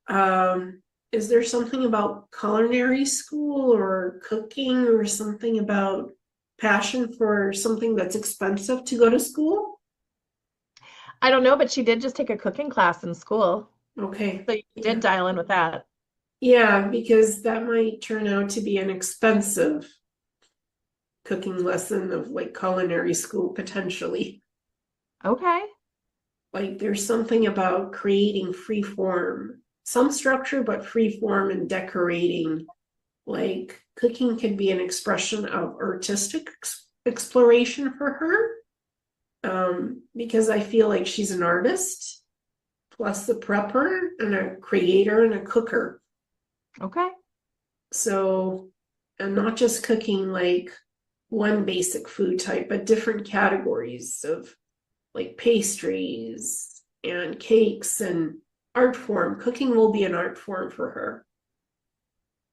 S2: Hmm.
S1: 15. Is there something about culinary school or cooking or something about passion for something that's expensive to go to school?
S2: I don't know, but she did just take a cooking class in school.
S1: Okay.
S2: So you did
S1: Yeah.
S2: dial in with that.
S1: Yeah, because that might turn out to be an expensive cooking lesson of like culinary school potentially.
S2: Okay.
S1: Like there's something about creating free form, some structure, but free form and decorating. Like cooking can be an expression of artistic exploration for her. Because I feel like she's an artist, plus the prepper and a creator and a cooker.
S2: Okay.
S1: So, and not just cooking like one basic food type, but different categories of like pastries and cakes and art form. Cooking will be an art form for her.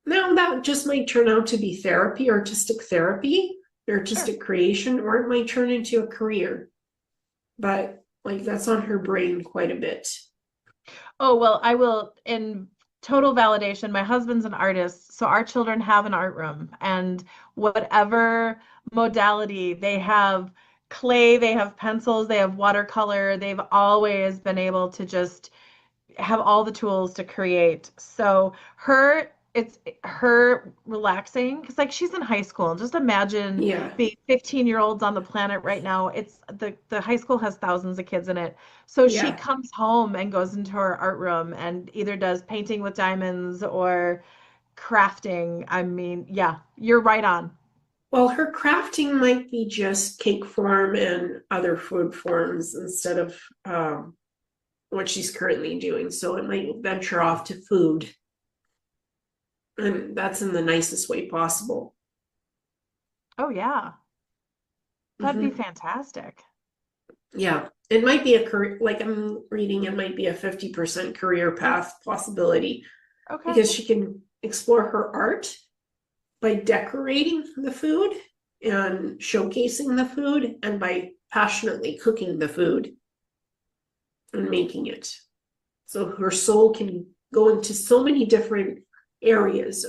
S1: Now, that just might turn out to be therapy, artistic therapy,
S2: Sure.
S1: artistic creation, or it might turn into a career. But like that's on her brain quite a bit.
S2: Oh, well, I will, in total validation, my husband's an artist, so our children have an art room, and whatever modality they have clay, they have pencils, they have watercolor, they've always been able to just have all the tools to create. So it's her relaxing because like she's in high school. Just imagine
S1: Yeah,
S2: being 15-year-olds on the planet right now. It's the high school has thousands of kids in it. So she
S1: yeah.
S2: comes home and goes into her art room and either does painting with diamonds or crafting. I mean, yeah, you're right on.
S1: Well, her crafting might be just cake form and other food forms instead of what she's currently doing. So it might venture off to food. And that's in the nicest way possible.
S2: Oh yeah, that'd be
S1: Hmm.
S2: fantastic.
S1: Yeah. It might be a career, like I'm reading, it might be a 50% career path possibility
S2: Okay.
S1: because she can explore her art by decorating the food and showcasing the food and by passionately cooking the food and making it. So her soul can go into so many different areas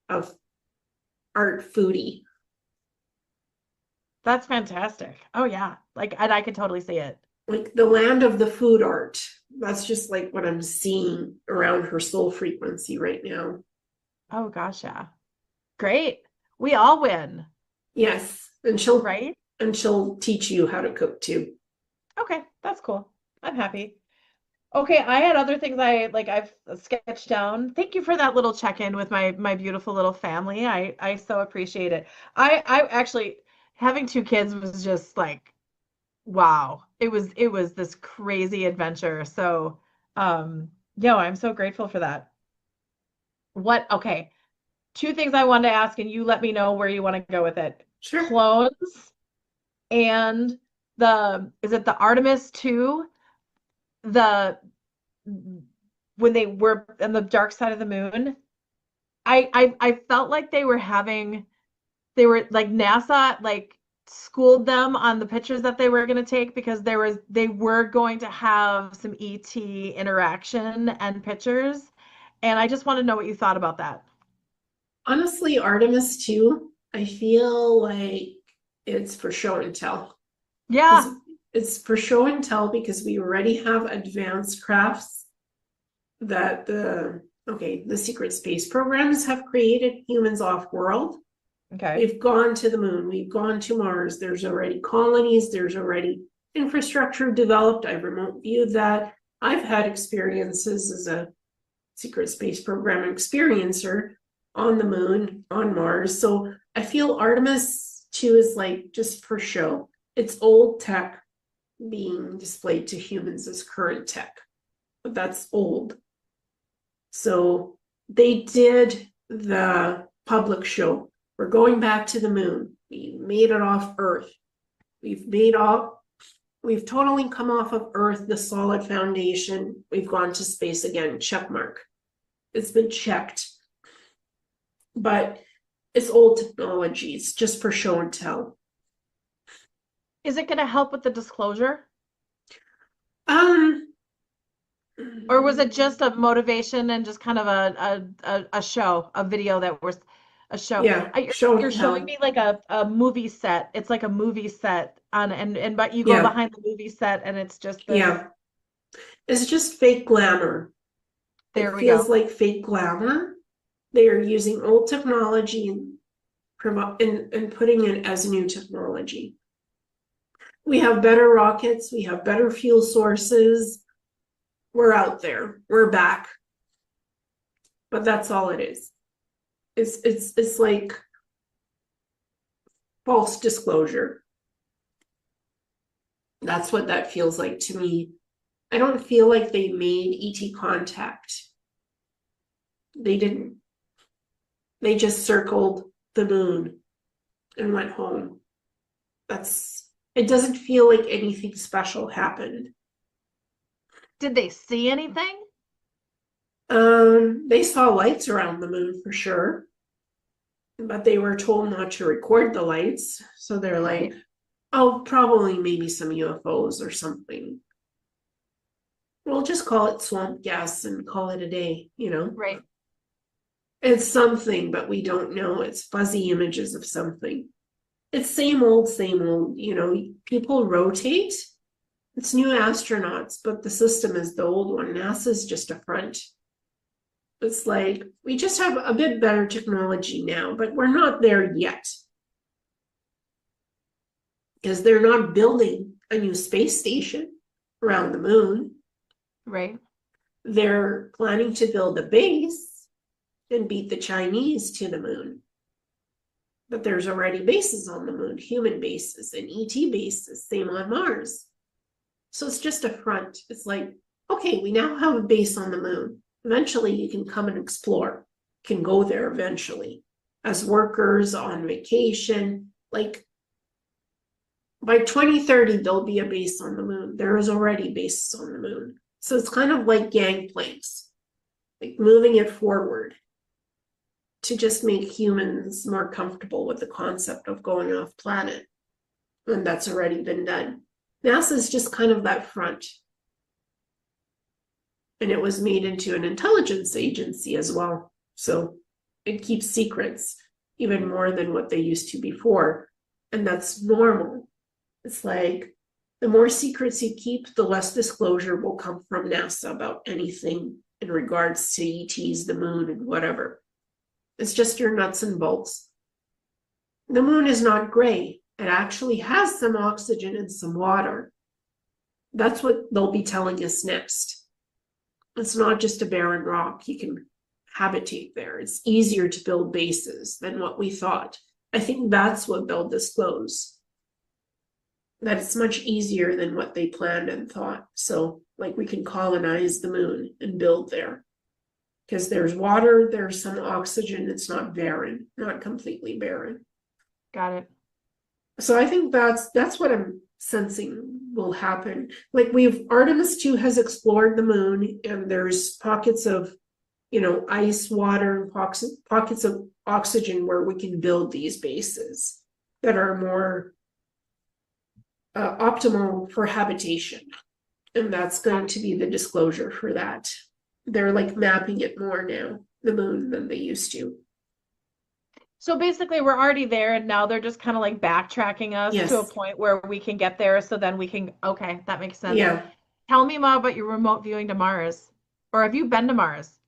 S1: of art foodie.
S2: That's fantastic. Oh yeah. Like, and I could totally see it.
S1: Like the land of the food art. That's just like what I'm seeing around her soul frequency right now.
S2: Oh gosh, yeah. Great. We all win,
S1: Yes.
S2: right?
S1: And she'll teach you how to cook too.
S2: Okay, that's cool. I'm happy. Okay, I had other things I've sketched down. Thank you for that little check-in with my beautiful little family. I so appreciate it. I actually having two kids was just like wow. It was this crazy adventure. So yeah, I'm so grateful for that. What okay, two things I wanted to ask and you let me know where you want to go with it.
S1: Sure.
S2: Clones and the is it the Artemis 2? The when they were on the dark side of the moon, I felt like they were like NASA like schooled them on the pictures that they were going to take because they were going to have some ET interaction and pictures, and I just want to know what you thought about that.
S1: Honestly, Artemis too, I feel like it's for show and tell. Because
S2: Yeah.
S1: it's for show and tell because we already have advanced crafts that the secret space programs have created humans off world.
S2: Okay.
S1: We've gone to the moon, we've gone to Mars, there's already colonies, there's already infrastructure developed. I've remote viewed that. I've had experiences as a secret space program experiencer on the moon, on Mars. So I feel Artemis 2 is like just for show. It's old tech being displayed to humans as current tech, but that's old. So they did the public show. We're going back to the moon. We made it off Earth. We've made off, we've totally come off of Earth, the solid foundation. We've gone to space again, check mark. It's been checked, but it's old technology. It's just for show and tell.
S2: Is it going to help with the disclosure?
S1: Um,
S2: Or was it just a motivation and just kind of a show, a video that was a show?
S1: yeah, show
S2: You're
S1: and
S2: showing
S1: tell.
S2: me like a movie set. It's like a movie set on and but you go
S1: Yeah,
S2: behind the movie set and it's just this.
S1: yeah. It's just fake glamour.
S2: There
S1: It
S2: we go.
S1: feels like fake glamour. They are using old technology and putting it as new technology. We have better rockets. We have better fuel sources. We're out there. We're back. But that's all it is. It's like false disclosure. That's what that feels like to me. I don't feel like they made ET contact. They didn't. They just circled the moon and went home. That's it doesn't feel like anything special happened.
S2: Did they see anything?
S1: They saw lights around the moon for sure, but they were told not to record the lights. So they're like,
S2: Right.
S1: oh, probably maybe some UFOs or something. We'll just call it swamp gas and call it a day, you know?
S2: Right.
S1: It's something, but we don't know. It's fuzzy images of something. It's same old, you know, people rotate. It's new astronauts, but the system is the old one. NASA's just a front. It's like we just have a bit better technology now, but we're not there yet because they're not building a new space station around the moon.
S2: Right.
S1: They're planning to build a base and beat the Chinese to the moon. But there's already bases on the moon, human bases and ET bases, same on Mars. So it's just a front. It's like, okay, we now have a base on the moon. Eventually you can come and explore, can go there eventually as workers on vacation. Like by 2030, there'll be a base on the moon. There is already bases on the moon. So it's kind of like gangplanks, like moving it forward to just make humans more comfortable with the concept of going off planet. And that's already been done. NASA is just kind of that front. And it was made into an intelligence agency as well. So it keeps secrets even more than what they used to before. And that's normal. It's like the more secrets you keep, the less disclosure will come from NASA about anything in regards to ETs, the moon, and whatever. It's just your nuts and bolts. The moon is not gray. It actually has some oxygen and some water. That's what they'll be telling us next. It's not just a barren rock. You can habitate there. It's easier to build bases than what we thought. I think that's what they'll disclose. That it's much easier than what they planned and thought. So, like, we can colonize the moon and build there. Because there's water, there's some oxygen. It's not barren, not completely barren.
S2: Got it.
S1: So I think that's what I'm sensing will happen. Like Artemis 2 has explored the moon, and there's pockets of, ice, water, and pockets of oxygen where we can build these bases that are more optimal for habitation. And that's going to be the disclosure for that. They're like mapping it more now, the moon, than they used to.
S2: So basically, we're already there, and now they're just kind of like backtracking us to a
S1: Yes.
S2: point where we can get there. So then we can, okay, that makes sense.
S1: Yeah.
S2: Tell me more about your remote viewing to Mars. Or have you been to Mars?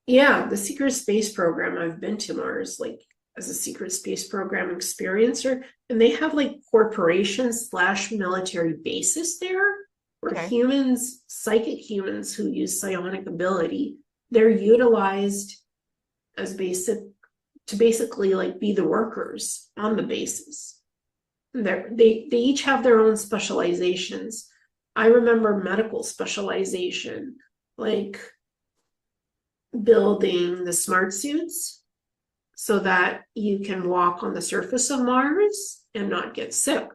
S1: Yeah, the secret space program, I've been to Mars, like as a secret space program experiencer, and they have like corporations / military bases there where
S2: Okay.
S1: humans, psychic humans who use psionic ability, they're utilized as basically like be the workers on the bases. They each have their own specializations. I remember medical specialization, like building the smart suits so that you can walk on the surface of Mars and not get sick.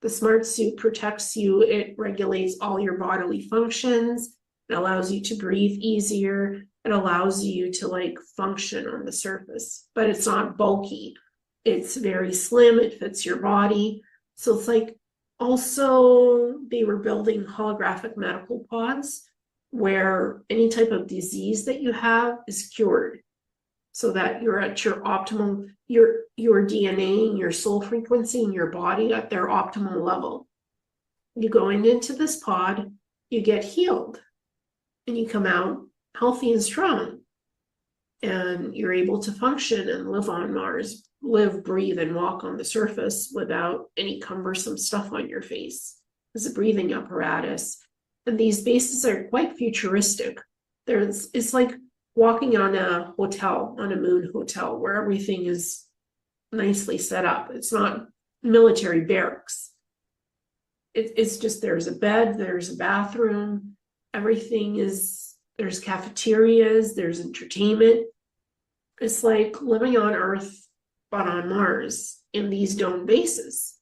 S1: The smart suit protects you, it regulates all your bodily functions, it allows you to breathe easier, it allows you to like function on the surface, but it's not bulky. It's very slim, it fits your body. So it's like, also they were building holographic medical pods where any type of disease that you have is cured, so that you're at your optimal, your DNA and your soul frequency in your body at their optimal level. You go into this pod, you get healed, and you come out healthy and strong. And you're able to function and live on Mars, live, breathe, and walk on the surface without any cumbersome stuff on your face. There's a breathing apparatus. And these bases are quite futuristic. It's like walking on a hotel, on a moon hotel, where everything is nicely set up. It's not military barracks. It's just there's a bed, there's a bathroom, there's cafeterias, there's entertainment. It's like living on Earth, but on Mars in these dome bases.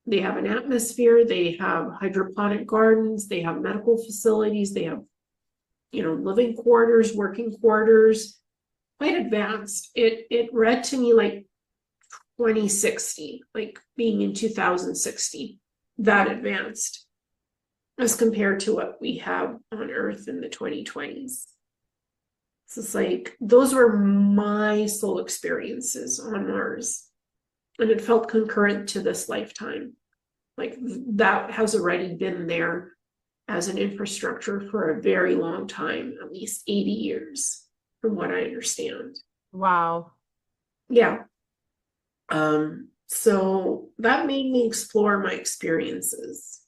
S1: They have an atmosphere, they have hydroponic gardens, they have medical facilities, they have, living quarters, working quarters, quite advanced. It read to me like 2060, like being in 2060, that advanced as compared to what we have on Earth in the 2020s. So it's like, those were my soul experiences on Mars. And it felt concurrent to this lifetime. Like that has already been there as an infrastructure for a very long time, at least 80 years, from what I understand.
S2: Wow.
S1: Yeah. So that made me explore my experiences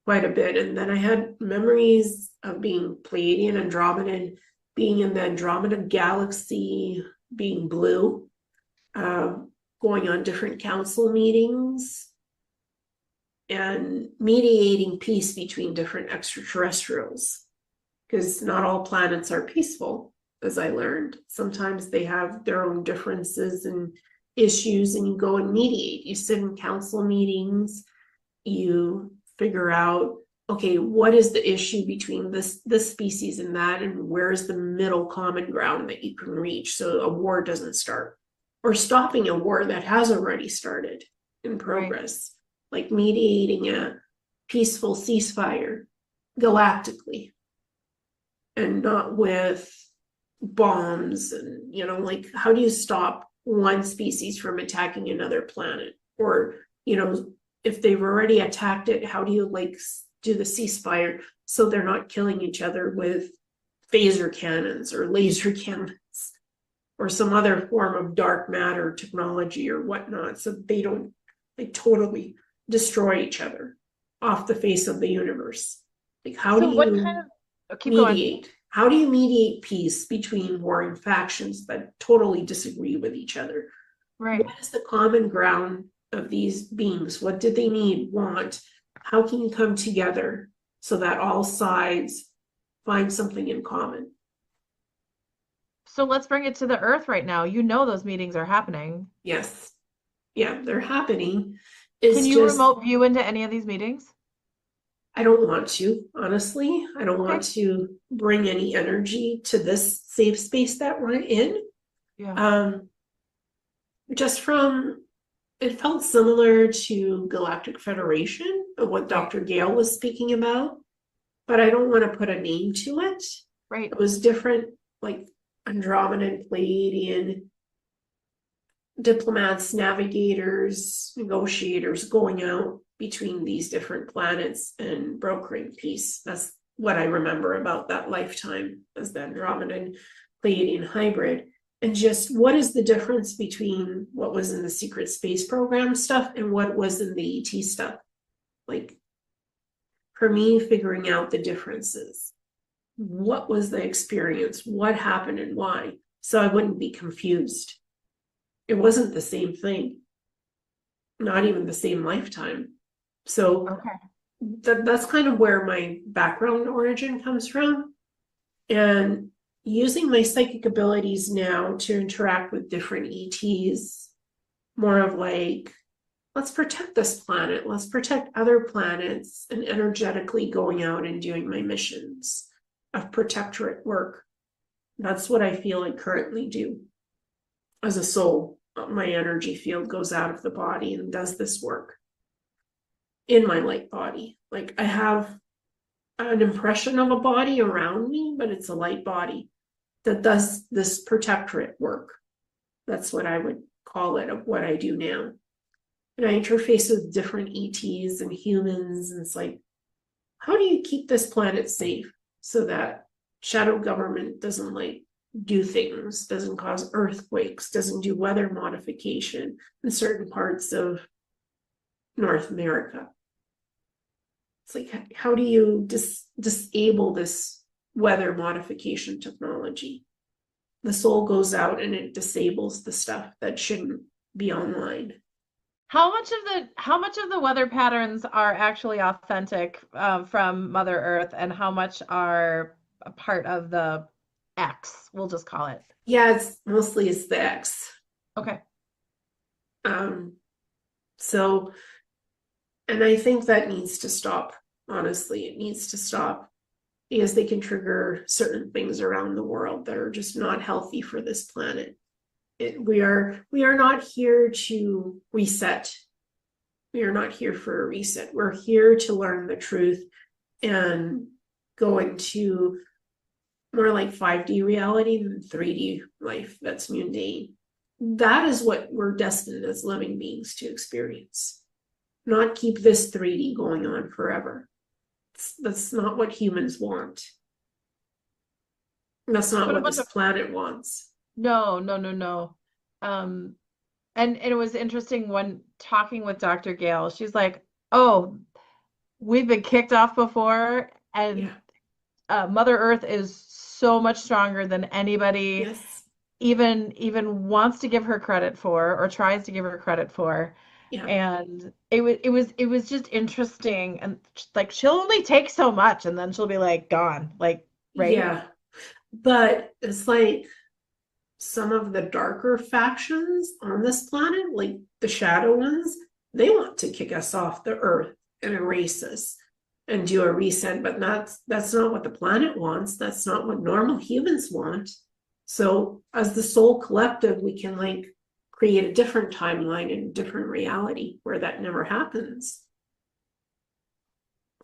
S1: quite a bit. And then I had memories of being Pleiadian, Andromedan, being in the Andromeda galaxy, being blue. going on different council meetings and mediating peace between different extraterrestrials. Because not all planets are peaceful, as I learned. Sometimes they have their own differences and issues, and you go and mediate. You sit in council meetings, you figure out, okay, what is the issue between this species and that, and where's the middle common ground that you can reach so a war doesn't start, or stopping a war that has already started in progress, like mediating a peaceful ceasefire galactically, and not with bombs. And like, how do you stop one species from attacking another planet? Or if they've already attacked it, how do you like do the ceasefire so they're not killing each other with phaser cannons or laser cannons or some other form of dark matter technology or whatnot, so they don't like totally destroy each other off the face of the universe? Like, how do
S2: So what
S1: you
S2: kind of, oh, keep going.
S1: mediate? How do you mediate peace between warring factions that totally disagree with each other?
S2: Right.
S1: What is the common ground of these beings? What did they need, want? How can you come together so that all sides find something in common?
S2: So let's bring it to the earth right now. You know those meetings are happening.
S1: Yes. Yeah, they're happening.
S2: Can
S1: It's
S2: you
S1: just,
S2: remote view into any of these meetings?
S1: I don't want to, honestly. I don't want
S2: Okay.
S1: to bring any energy to this safe space that we're in.
S2: Yeah.
S1: Um, just from, it felt similar to Galactic Federation of what
S2: Right.
S1: Dr. Gale was speaking about, but I don't want to put a name to it.
S2: Right.
S1: It was different, like Andromedan, Pleiadian diplomats, navigators, negotiators going out between these different planets and brokering peace. That's what I remember about that lifetime as the Andromedan Pleiadian hybrid. And just what is the difference between what was in the secret space program stuff and what was in the ET stuff? Like, for me, figuring out the differences. What was the experience? What happened and why? So I wouldn't be confused. It wasn't the same thing, not even the same lifetime. So
S2: Okay.
S1: that's kind of where my background origin comes from. And using my psychic abilities now to interact with different ETs, more of like, let's protect this planet, let's protect other planets, and energetically going out and doing my missions of protectorate work. That's what I feel I currently do as a soul. My energy field goes out of the body and does this work in my light body. Like, I have an impression of a body around me, but it's a light body that does this protectorate work. That's what I would call it, of what I do now. And I interface with different ETs and humans, and it's like, how do you keep this planet safe so that shadow government doesn't like do things, doesn't cause earthquakes, doesn't do weather modification in certain parts of North America? It's like, how do you disable this weather modification technology? The soul goes out and it disables the stuff that shouldn't be online.
S2: How much of the weather patterns are actually authentic from Mother Earth, and how much are a part of the X? We'll just call it.
S1: Yeah, it's the X.
S2: Okay.
S1: Um, so, and I think that needs to stop. Honestly, it needs to stop, because they can trigger certain things around the world that are just not healthy for this planet. We are not here to reset. We are not here for a reset. We're here to learn the truth and go into more like 5D reality than 3D life that's mundane. That is what we're destined as living beings to experience, not keep this 3D going on forever. That's not what humans want. That's not
S2: But a
S1: what
S2: bunch
S1: this
S2: of
S1: planet wants.
S2: no, no, no, no. Um, and it was interesting when talking with Dr. Gale, she's like, "Oh, we've been kicked off before, and
S1: Yeah.
S2: Mother Earth is so much stronger than anybody."
S1: Yes.
S2: even wants to give her credit for or tries to give her credit for.
S1: Yeah.
S2: And it was just interesting. And like she'll only take so much and then she'll be like gone. Like, right?
S1: Yeah. But it's like some of the darker factions on this planet, like the shadow ones, they want to kick us off the earth and erase us and do a reset, but that's not what the planet wants. That's not what normal humans want. So as the soul collective, we can like create a different timeline and a different reality where that never happens.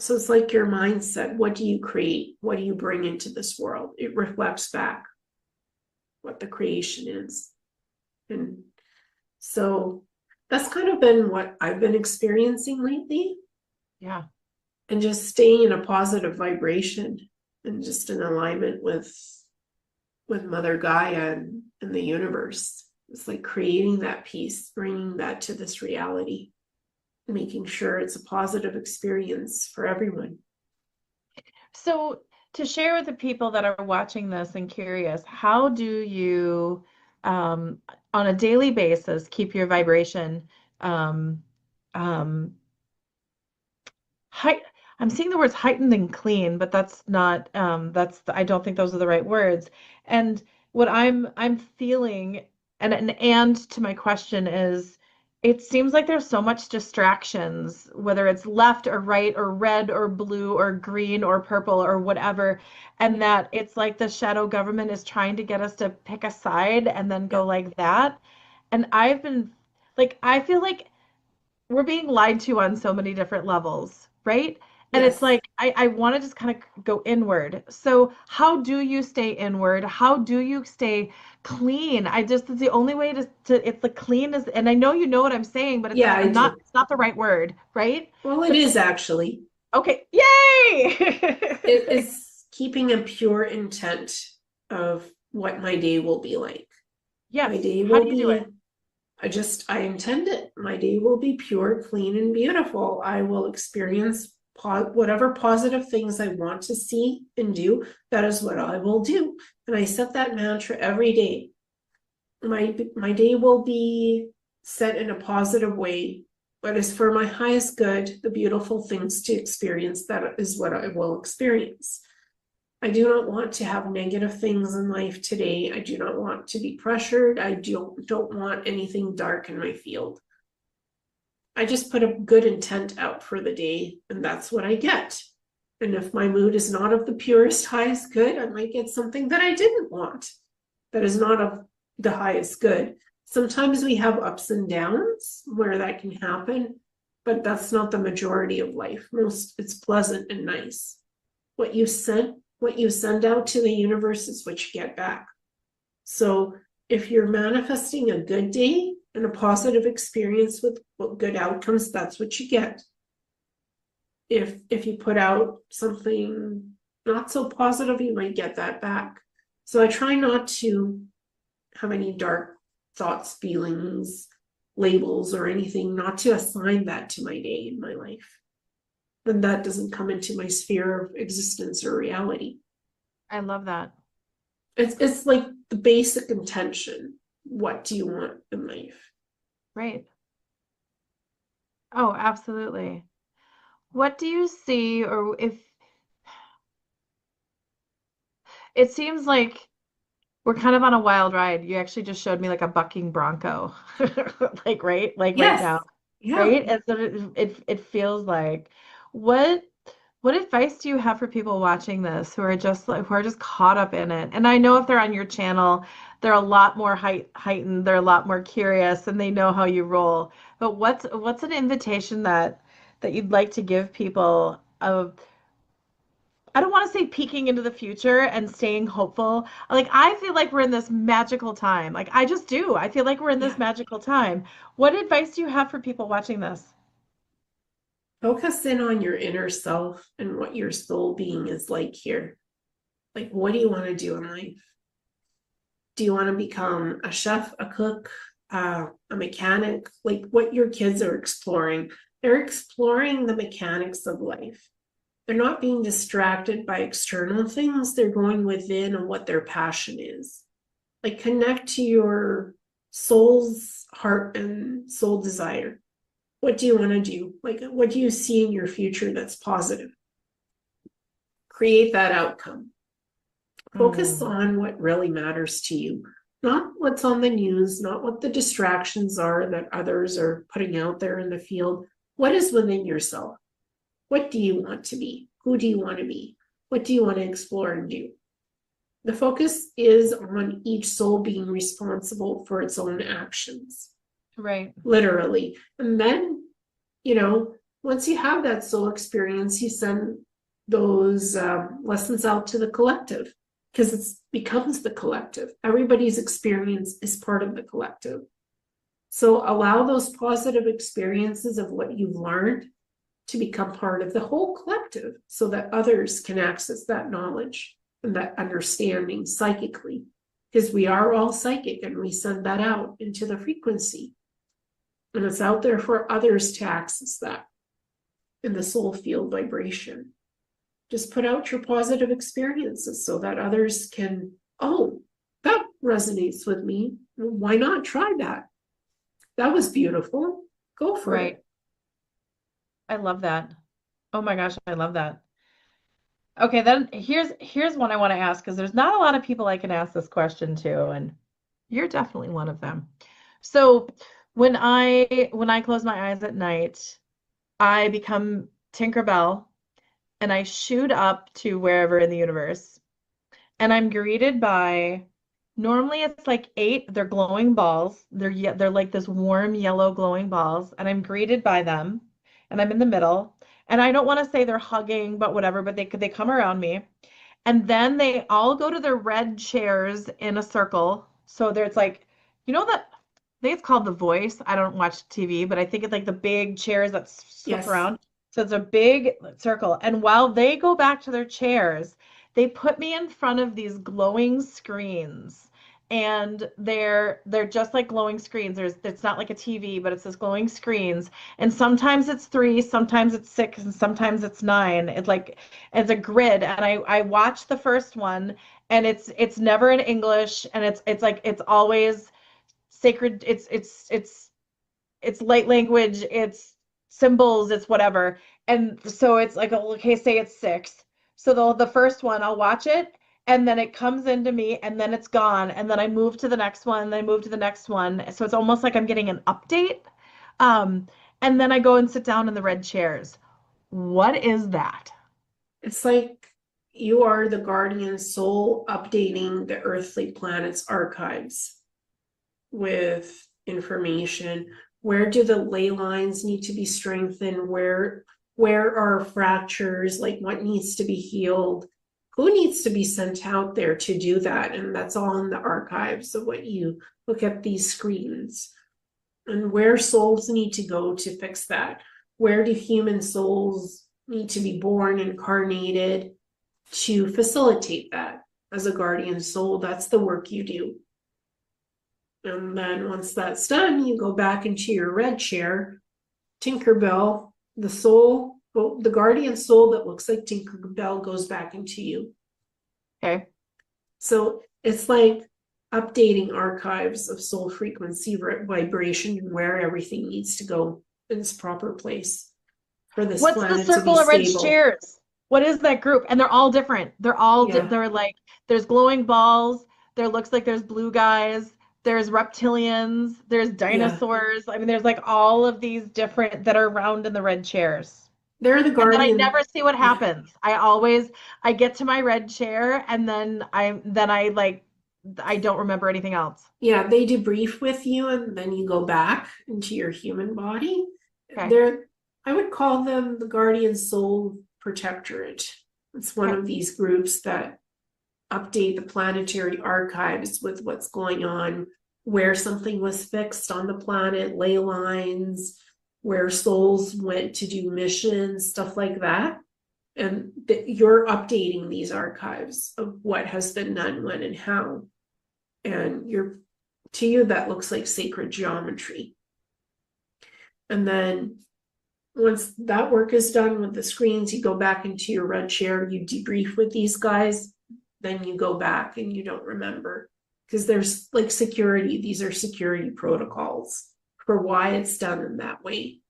S1: So it's like your mindset. What do you create? What do you bring into this world? It reflects back what the creation is. And so that's kind of been what I've been experiencing lately,
S2: Yeah.
S1: and just staying in a positive vibration and just in alignment with Mother Gaia and the universe. It's like creating that peace, bringing that to this reality, making sure it's a positive experience for everyone.
S2: So, to share with the people that are watching this and curious, how do you, um, on a daily basis, keep your vibration, um, um, height? I'm seeing the words heightened and clean, but that's not, I don't think those are the right words. And what I'm feeling, and to my question is, it seems like there's so much distractions, whether it's left or right or red or blue or green or purple or whatever, and
S1: Yeah.
S2: that it's like the shadow government is trying to get us to pick a side and then go
S1: Yep.
S2: like that. And I've been like, I feel like we're being lied to on so many different levels, right? And it's
S1: Yes.
S2: like I want to just kind of go inward. So how do you stay inward? How do you stay clean? I just it's the only way to it's the clean is, and I know you know what I'm saying, but it's
S1: Yeah,
S2: like
S1: I do.
S2: it's not the right word, right?
S1: Well, it
S2: So
S1: is actually.
S2: okay, yay!
S1: It is keeping a pure intent of what my day will be like. My
S2: Yes.
S1: day
S2: How
S1: will
S2: do you do it?
S1: be, I intend it. My day will be pure, clean, and beautiful. I will experience whatever positive things I want to see and do. That is what I will do. And I set that mantra every day. My day will be set in a positive way, but is for my highest good, the beautiful things to experience. That is what I will experience. I do not want to have negative things in life today. I do not want to be pressured. I don't want anything dark in my field. I just put a good intent out for the day, and that's what I get. And if my mood is not of the purest, highest good, I might get something that I didn't want, that is not of the highest good. Sometimes we have ups and downs where that can happen, but that's not the majority of life. Most it's pleasant and nice. What you send out to the universe is what you get back. So if you're manifesting a good day and a positive experience with good outcomes, that's what you get. If you put out something not so positive, you might get that back. So I try not to have any dark thoughts, feelings, labels, or anything, not to assign that to my day in my life. Then that doesn't come into my sphere of existence or reality.
S2: I love that.
S1: It's like the basic intention. What do you want in life?
S2: Right. Oh, absolutely. What do you see, or if it seems like we're kind of on a wild ride. You actually just showed me like a bucking bronco, like right
S1: Yes.
S2: now,
S1: Yeah.
S2: right? And so it feels like what what advice do you have for people watching this who are just caught up in it? And I know if they're on your channel, they're a lot more heightened, they're a lot more curious, and they know how you roll. But what's an invitation that you'd like to give people of I don't want to say peeking into the future and staying hopeful. Like, I feel like we're in this magical time. Like, I just do. I feel like we're in this
S1: Yeah.
S2: magical time. What advice do you have for people watching this?
S1: Focus in on your inner self and what your soul being is like here. Like, what do you want to do in life? Do you want to become a chef, a cook, a mechanic? Like, what your kids are exploring. They're exploring the mechanics of life. They're not being distracted by external things. They're going within on what their passion is. Like connect to your soul's heart and soul desire. What do you want to do? Like, what do you see in your future that's positive? Create that outcome. Focus
S2: Mm,
S1: on what really matters to you, not what's on the news, not what the distractions are that others are putting out there in the field. What is within yourself? What do you want to be? Who do you want to be? What do you want to explore and do? The focus is on each soul being responsible for its own actions,
S2: right.
S1: literally. And then, you know, once you have that soul experience, you send those lessons out to the collective because it becomes the collective. Everybody's experience is part of the collective. So allow those positive experiences of what you've learned to become part of the whole collective so that others can access that knowledge and that understanding psychically, because we are all psychic and we send that out into the frequency. And it's out there for others to access that in the soul field vibration. Just put out your positive experiences so that others can, oh, that resonates with me. Why not try that? That was beautiful. Go for
S2: Right.
S1: it.
S2: I love that. Oh my gosh, I love that. Okay, then here's one I want to ask because there's not a lot of people I can ask this question to, and you're definitely one of them. So when I close my eyes at night, I become Tinkerbell and I shoot up to wherever in the universe. And I'm greeted by normally it's like eight, they're glowing balls. They're like this warm yellow glowing balls, and I'm greeted by them, and I'm in the middle. And I don't want to say they're hugging, but whatever, but they come around me. And then they all go to their red chairs in a circle. So there's like, that I think it's called The Voice. I don't watch TV, but I think it's like the big chairs that flip
S1: Yes.
S2: around. So it's a big circle. And while they go back to their chairs, they put me in front of these glowing screens. And they're just like glowing screens. It's not like a TV, but it's this glowing screens. And sometimes it's three, sometimes it's six, and sometimes it's nine. It's a grid. And I watched the first one, and it's never in English, and it's always sacred. It's light language, it's symbols, it's whatever. And so it's like, okay, say it's six. So the first one, I'll watch it, and then it comes into me, and then it's gone, and then I move to the next one, then I move to the next one. So it's almost like I'm getting an update. Um, and then I go and sit down in the red chairs. What is that?
S1: It's like you are the guardian soul updating the earthly planet's archives with information. Where do the ley lines need to be strengthened? Where are fractures? Like what needs to be healed? Who needs to be sent out there to do that? And that's all in the archives of what you look at these screens. And where souls need to go to fix that. Where do human souls need to be born, incarnated to facilitate that? As a guardian soul, that's the work you do. And then once that's done, you go back into your red chair. Tinkerbell, the soul, well, the guardian soul that looks like Tinkerbell goes back into you.
S2: Okay.
S1: So it's like updating archives of soul frequency vibration and where everything needs to go in its proper place for this
S2: What's the
S1: planet to be
S2: circle of red
S1: stable.
S2: chairs? What is that group? And they're all different.
S1: Yeah,
S2: They're like, there's glowing balls. There looks like there's blue guys. There's reptilians. There's
S1: yeah.
S2: dinosaurs. I mean, there's like all of these different that are around in the red chairs.
S1: They're the
S2: And then I
S1: guardian.
S2: never see what
S1: Yeah.
S2: happens. I get to my red chair, and then I don't remember anything else.
S1: Yeah, they debrief with you and then you go back into your human body.
S2: Okay.
S1: They're, I would call them the Guardian Soul Protectorate. It's one
S2: Okay.
S1: of these groups that update the planetary archives with what's going on, where something was fixed on the planet, ley lines, where souls went to do missions, stuff like that. And you're updating these archives of what has been done, when, and how. And to you, that looks like sacred geometry. And then once that work is done with the screens, you go back into your red chair, you debrief with these guys, then you go back and you don't remember. because there's like security. These are security protocols for why it's done in that way.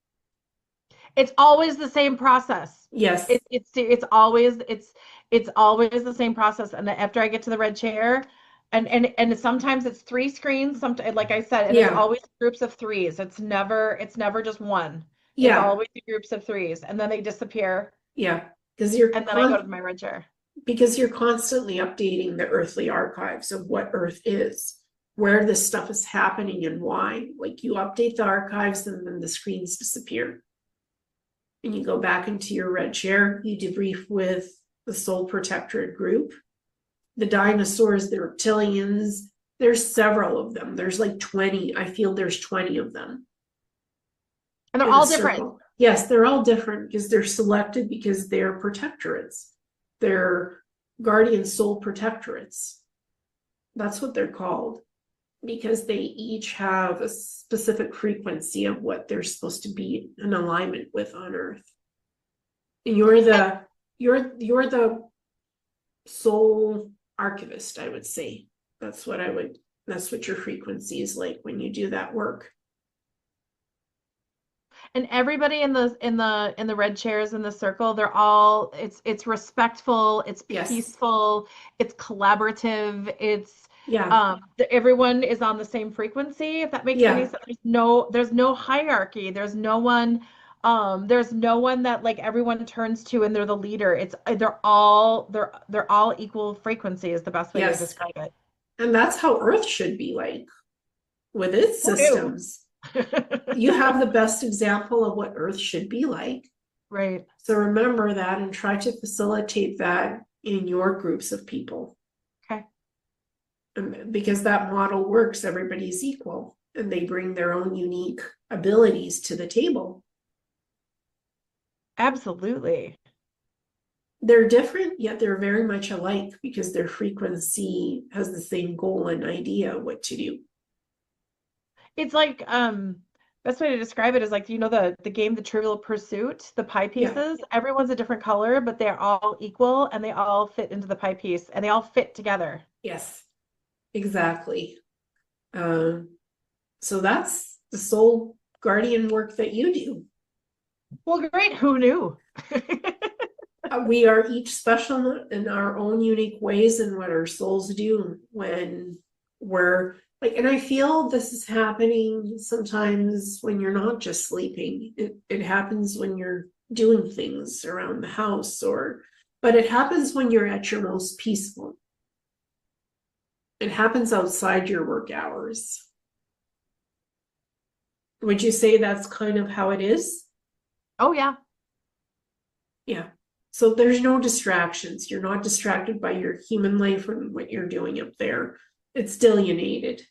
S2: It's always the same process.
S1: Yes.
S2: It's always the same process. And after I get to the red chair, and sometimes it's three screens, sometimes like I said, and it's
S1: Yeah.
S2: always groups of threes. It's never just one. It's
S1: Yeah.
S2: always groups of threes, and then they disappear,
S1: Yeah. Because
S2: and then I go to my red chair.
S1: you're constantly updating the earthly archives of what Earth is, where this stuff is happening and why. Like you update the archives and then the screens disappear. And you go back into your red chair, you debrief with the Soul Protectorate group, the dinosaurs, the reptilians. There's several of them. There's like 20. I feel there's 20 of them.
S2: And they're
S1: In a
S2: all different.
S1: circle. Yes, they're all different because they're selected because they're protectorates. They're guardian soul protectorates. That's what they're called because they each have a specific frequency of what they're supposed to be in alignment with on Earth. And you're the soul archivist, I would say. That's what your frequency is like when you do that work.
S2: And everybody in the red chairs in the circle, they're all it's respectful, it's
S1: Yes.
S2: peaceful, it's collaborative, it's
S1: Yeah.
S2: everyone is on the same frequency, if that makes any
S1: Yeah.
S2: sense. There's no hierarchy. There's no one that like everyone turns to and they're the leader. It's they're all equal frequency is the best way to
S1: Yes.
S2: describe it.
S1: And that's how Earth should be like with its
S2: Who knew?
S1: systems. You have the best example of what Earth should be like.
S2: Right.
S1: So remember that and try to facilitate that in your groups of people.
S2: Okay.
S1: Because that model works, everybody's equal and they bring their own unique abilities to the table.
S2: Absolutely.
S1: They're different, yet they're very much alike because their frequency has the same goal and idea of what to do.
S2: It's like best way to describe it is like, the game The Trivial Pursuit, the pie pieces, everyone's a different color, but they're all equal and they all fit into the pie piece and they all fit together.
S1: Yes, exactly. So that's the soul guardian work that you do.
S2: Well, great. Who knew?
S1: We are each special in our own unique ways and what our souls do when we're like, and I feel this is happening sometimes when you're not just sleeping. It happens when you're doing things around the house but it happens when you're at your most peaceful. It happens outside your work hours. Would you say that's kind of how it is?
S2: Oh, yeah.
S1: Yeah. So there's no distractions. You're not distracted by your human life and what you're doing up there. It's delineated.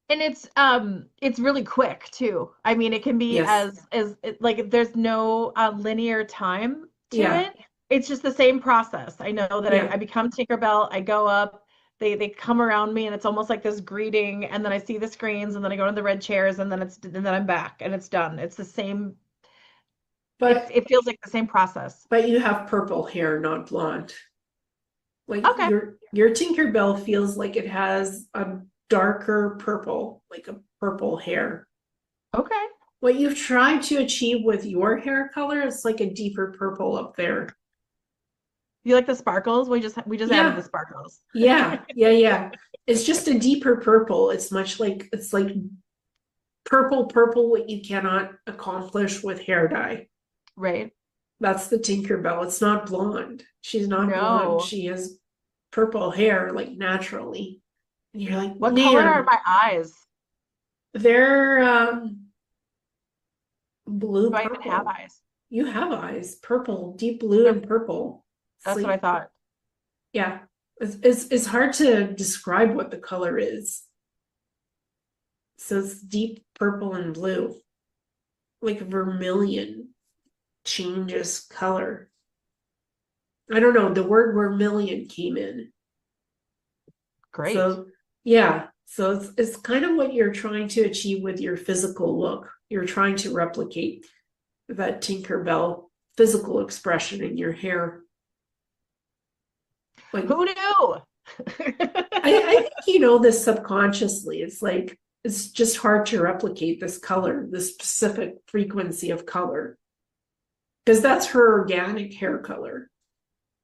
S2: And it's really quick too. I mean, it can be
S1: Yes.
S2: like there's no linear time to
S1: Yeah.
S2: it. It's just the same process. I know that
S1: Yeah.
S2: I become Tinkerbell, I go up, they come around me and it's almost like this greeting, and then I see the screens and then I go to the red chairs and then I'm back and it's done. It's the same.
S1: But
S2: It feels like the same process.
S1: but you have purple hair, not blonde. Like
S2: Okay.
S1: your Tinkerbell feels like it has a darker purple, like a purple hair.
S2: Okay.
S1: What you've tried to achieve with your hair color is like a deeper purple up there.
S2: You like the sparkles? We just added the sparkles.
S1: Yeah. It's just a deeper purple. It's like purple, what you cannot accomplish with hair dye.
S2: Right.
S1: That's the Tinkerbell. It's not blonde. She's not
S2: No.
S1: blonde. She has purple hair, like naturally. And you're like,
S2: What color are
S1: man,
S2: my eyes?
S1: they're blue
S2: Do I even have
S1: purple.
S2: eyes?
S1: You have eyes, purple, deep blue and purple.
S2: That's what I thought.
S1: Yeah. It's hard to describe what the color is. So it's deep purple and blue. Like vermilion changes color. I don't know, the word vermilion came in.
S2: Great.
S1: So yeah, so it's kind of what you're trying to achieve with your physical look. You're trying to replicate that Tinkerbell physical expression in your hair. Like,
S2: who knew?
S1: I think you know this subconsciously. It's like it's just hard to replicate this color, this specific frequency of color, because that's her organic hair color.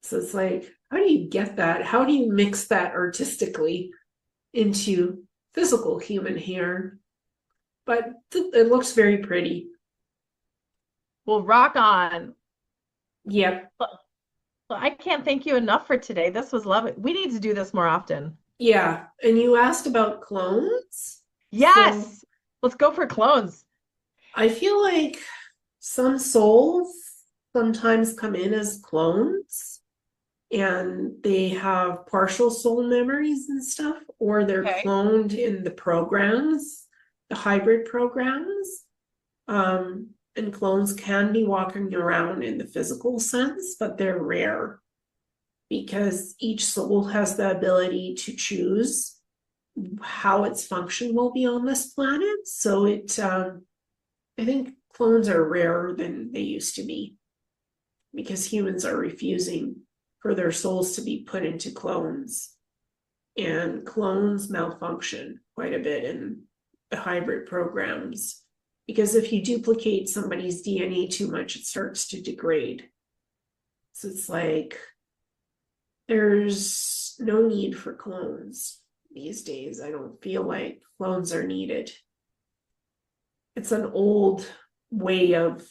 S1: So it's like, how do you get that? How do you mix that artistically into physical human hair? But it looks very pretty.
S2: Well, rock on.
S1: Yep.
S2: Well, I can't thank you enough for today. This was lovely. We need to do this more often.
S1: Yeah. And you asked about clones. So
S2: Yes. Let's go for clones.
S1: I feel like some souls sometimes come in as clones and they have partial soul memories and stuff, or they're
S2: Okay.
S1: cloned in the programs, the hybrid programs. And clones can be walking around in the physical sense, but they're rare because each soul has the ability to choose how its function will be on this planet. So I think clones are rarer than they used to be because humans are refusing for their souls to be put into clones. And clones malfunction quite a bit in the hybrid programs because if you duplicate somebody's DNA too much, it starts to degrade. So it's like there's no need for clones these days. I don't feel like clones are needed. It's an old way of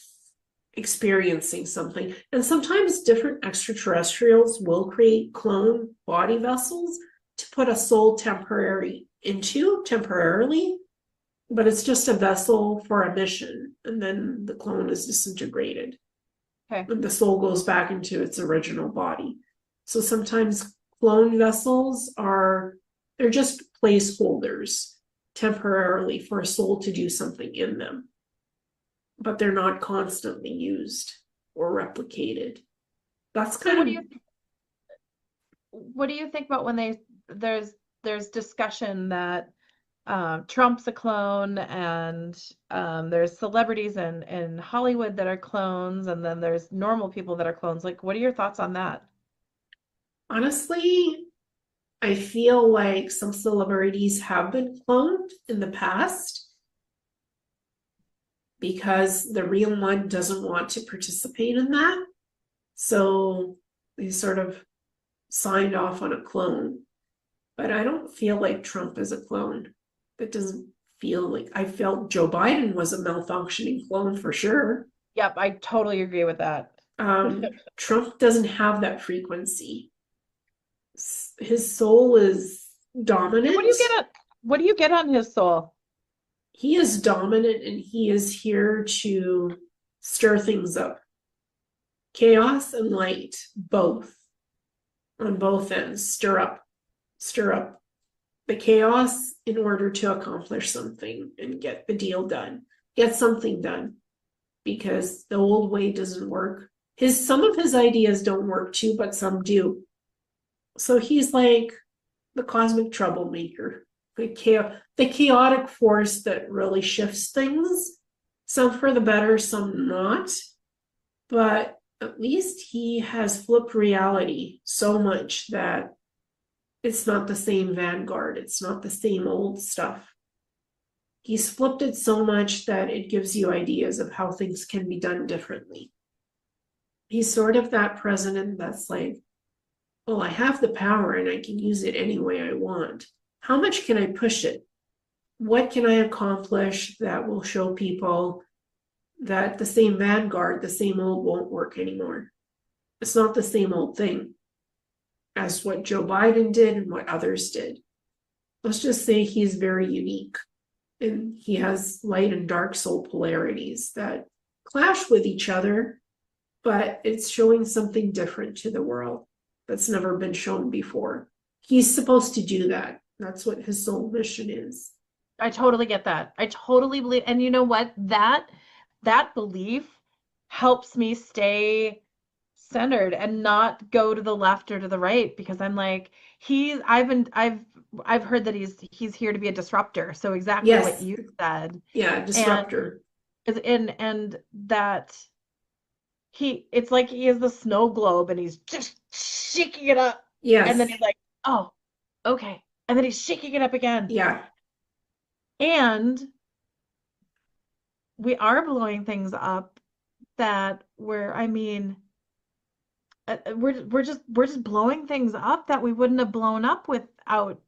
S1: experiencing something. And sometimes different extraterrestrials will create clone body vessels to put a soul temporarily, but it's just a vessel for a mission. And then the clone is disintegrated.
S2: Okay.
S1: And the soul goes back into its original body. So sometimes clone vessels they're just placeholders temporarily for a soul to do something in them, but they're not constantly used or replicated. That's
S2: So
S1: kind of
S2: what do you think about when there's discussion that Trump's a clone and there's celebrities in Hollywood that are clones and then there's normal people that are clones. Like, what are your thoughts on that?
S1: honestly, I feel like some celebrities have been cloned in the past because the real one doesn't want to participate in that. So they sort of signed off on a clone. But I don't feel like Trump is a clone. That doesn't feel like I felt Joe Biden was a malfunctioning clone for sure.
S2: Yep, I totally agree with that.
S1: Trump doesn't have that frequency. His soul is
S2: And
S1: dominant.
S2: what do you get on his soul?
S1: He is dominant and he is here to stir things up. Chaos and light, both on both ends, stir up the chaos in order to accomplish something and get the deal done, get something done, because the old way doesn't work. Some of his ideas don't work too, but some do. So he's like the cosmic troublemaker, the chaotic force that really shifts things, some for the better, some not. But at least he has flipped reality so much that it's not the same Vanguard. It's not the same old stuff. He's flipped it so much that it gives you ideas of how things can be done differently. He's sort of that president that's like, well, I have the power and I can use it any way I want. How much can I push it? What can I accomplish that will show people that the same Vanguard, the same old won't work anymore? It's not the same old thing as what Joe Biden did and what others did. Let's just say he's very unique and he has light and dark soul polarities that clash with each other, but it's showing something different to the world that's never been shown before. He's supposed to do that. That's what his soul mission is.
S2: I totally get that. I totally believe, and you know what? That belief helps me stay centered and not go to the left or to the right because I'm like, I've heard that he's here to be a disruptor. So exactly what
S1: Yes.
S2: you said.
S1: Yeah,
S2: And
S1: disruptor.
S2: and that it's like he is the snow globe and he's just shaking it up. And then
S1: Yes.
S2: he's like, oh, okay. and then he's shaking it up again.
S1: Yeah.
S2: And we are blowing things up that we're, I mean, we're just blowing things up that we wouldn't have blown up without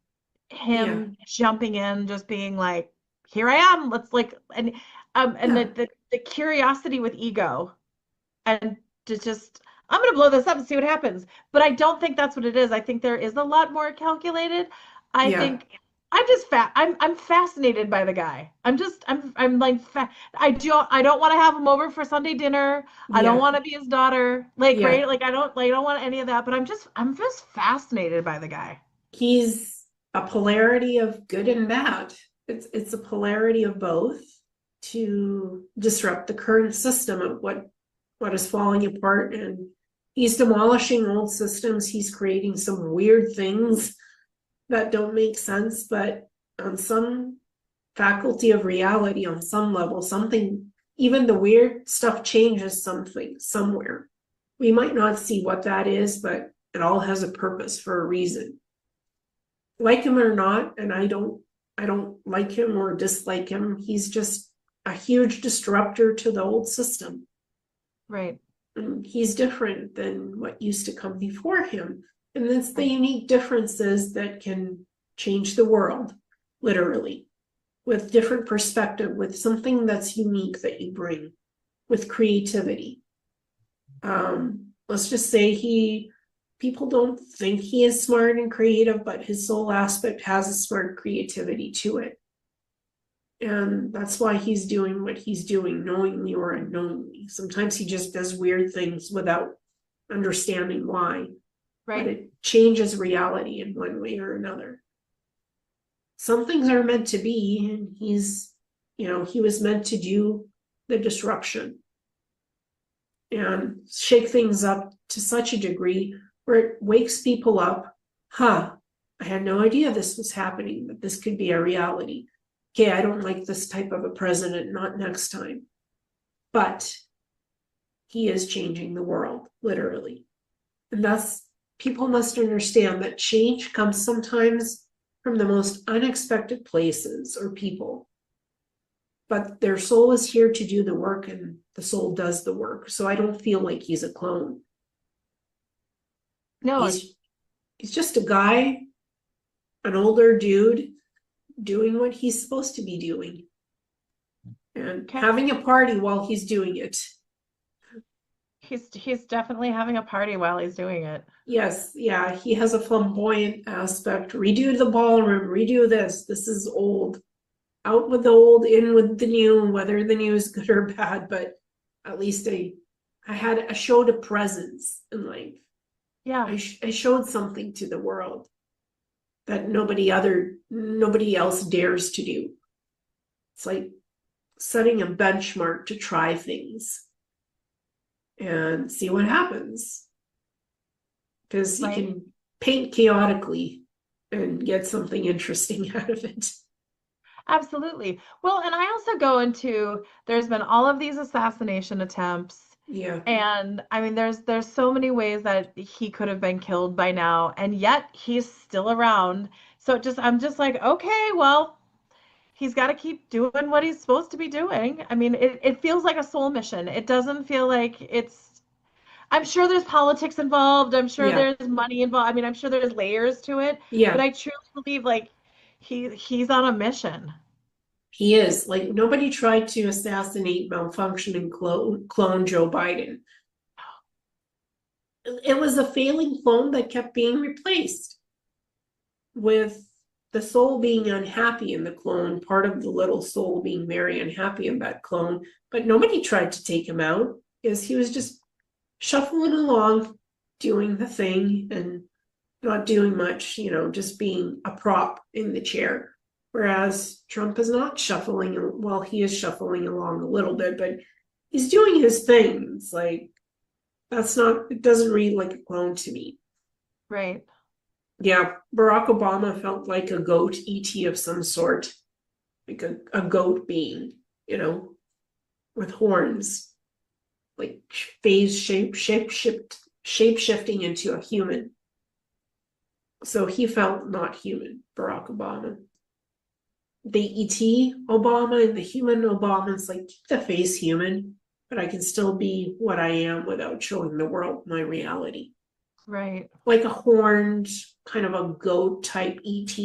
S1: Yeah.
S2: him jumping in, just being like, here I am. Let's like, and
S1: Yeah.
S2: the curiosity with ego and to just, I'm gonna blow this up and see what happens. But I don't think that's what it is. I think there is a lot more calculated. I
S1: Yeah.
S2: think I'm fascinated by the guy. I'm like I don't want to have him over for Sunday dinner. I don't
S1: Yeah.
S2: want to be his daughter. Like,
S1: Yeah.
S2: right? Like I don't want any of that, but I'm just fascinated by the guy.
S1: He's a polarity of good and bad. It's a polarity of both to disrupt the current system of what is falling apart, and he's demolishing old systems. He's creating some weird things that don't make sense, but on some faculty of reality, on some level, something, even the weird stuff changes something somewhere. We might not see what that is, but it all has a purpose for a reason. Like him or not, and I don't like him or dislike him. He's just a huge disruptor to the old system.
S2: Right.
S1: And he's different than what used to come before him. And it's the
S2: Right.
S1: unique differences that can change the world, literally, with different perspective, with something that's unique that you bring, with creativity. Let's just say people don't think he is smart and creative, but his soul aspect has a smart creativity to it. And that's why he's doing what he's doing, knowingly or unknowingly. Sometimes he just does weird things without understanding why, but
S2: Right.
S1: it changes reality in one way or another. Some things are meant to be, and he was meant to do the disruption and shake things up to such a degree where it wakes people up. Huh, I had no idea this was happening, but this could be a reality. Okay, I don't like this type of a president, not next time. But he is changing the world, literally. And thus, people must understand that change comes sometimes from the most unexpected places or people. But their soul is here to do the work, and the soul does the work. So I don't feel like he's a clone.
S2: No,
S1: He's just a guy, an older dude, doing what he's supposed to be doing and
S2: okay.
S1: having a party while he's doing it.
S2: He's definitely having a party while he's doing it.
S1: Yes, yeah, he has a flamboyant aspect. Redo the ballroom, redo this. This is old. Out with the old, in with the new, whether the new is good or bad, but at least I showed a presence in life.
S2: Yeah.
S1: I showed something to the world that nobody else dares to do. It's like setting a benchmark to try things and see what happens. Because you
S2: Right.
S1: can paint chaotically and get something interesting out of it.
S2: Absolutely. Well, and I also go into there's been all of these assassination attempts,
S1: Yeah,
S2: and I mean there's so many ways that he could have been killed by now, and yet he's still around. So I'm just like, okay, well, he's got to keep doing what he's supposed to be doing. I mean, it feels like a soul mission. It doesn't feel like it's I'm sure there's politics involved. I'm sure
S1: yeah,
S2: there's money involved. I mean, I'm sure there's layers to it, but
S1: yeah.
S2: I truly believe like he's on a mission.
S1: He is. Like, nobody tried to assassinate, malfunction, and clone Joe Biden. It was a failing clone that kept being replaced with the soul being unhappy in the clone, part of the little soul being very unhappy in that clone. But nobody tried to take him out because he was just shuffling along, doing the thing and not doing much, just being a prop in the chair. Whereas Trump is not shuffling, well, he is shuffling along a little bit, but he's doing his thing. It's like, it doesn't read like a clone to me.
S2: Right.
S1: Yeah, Barack Obama felt like a goat ET of some sort, like a goat being, you know, with horns, like phase shape shifting into a human. So he felt not human, Barack Obama. The ET Obama and the human Obama is like, keep the face human, but I can still be what I am without showing the world my reality.
S2: Right.
S1: Like a horned, kind of a goat type ET.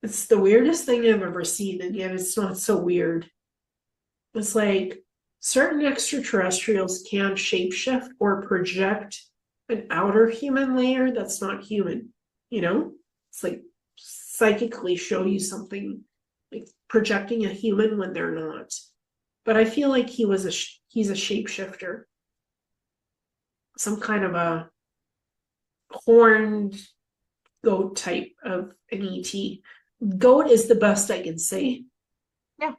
S1: It's the weirdest thing I've ever seen, and yet it's not so weird. It's like certain extraterrestrials can shapeshift or project an outer human layer that's not human, you know? It's like psychically show you something, like projecting a human when they're not. But I feel like he's a shapeshifter, some kind of a horned goat type of an ET. Goat is the best I can say,
S2: Yeah.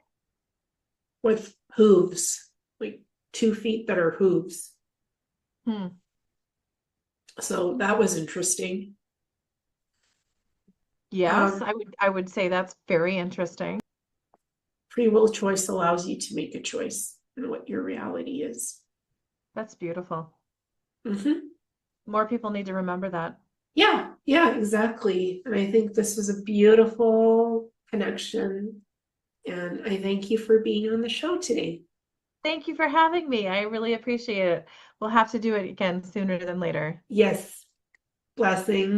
S1: with hooves, like 2 feet that are hooves.
S2: Hmm.
S1: So that was interesting.
S2: Yes,
S1: Um,
S2: I would say that's very interesting.
S1: Free will choice allows you to make a choice in what your reality is.
S2: That's beautiful.
S1: Hmm.
S2: More people need to remember that.
S1: Yeah, yeah, exactly. And I think this was a beautiful connection. And I thank you for being on the show today.
S2: Thank you for having me. I really appreciate it. We'll have to do it again sooner than later.
S1: Yes, blessings.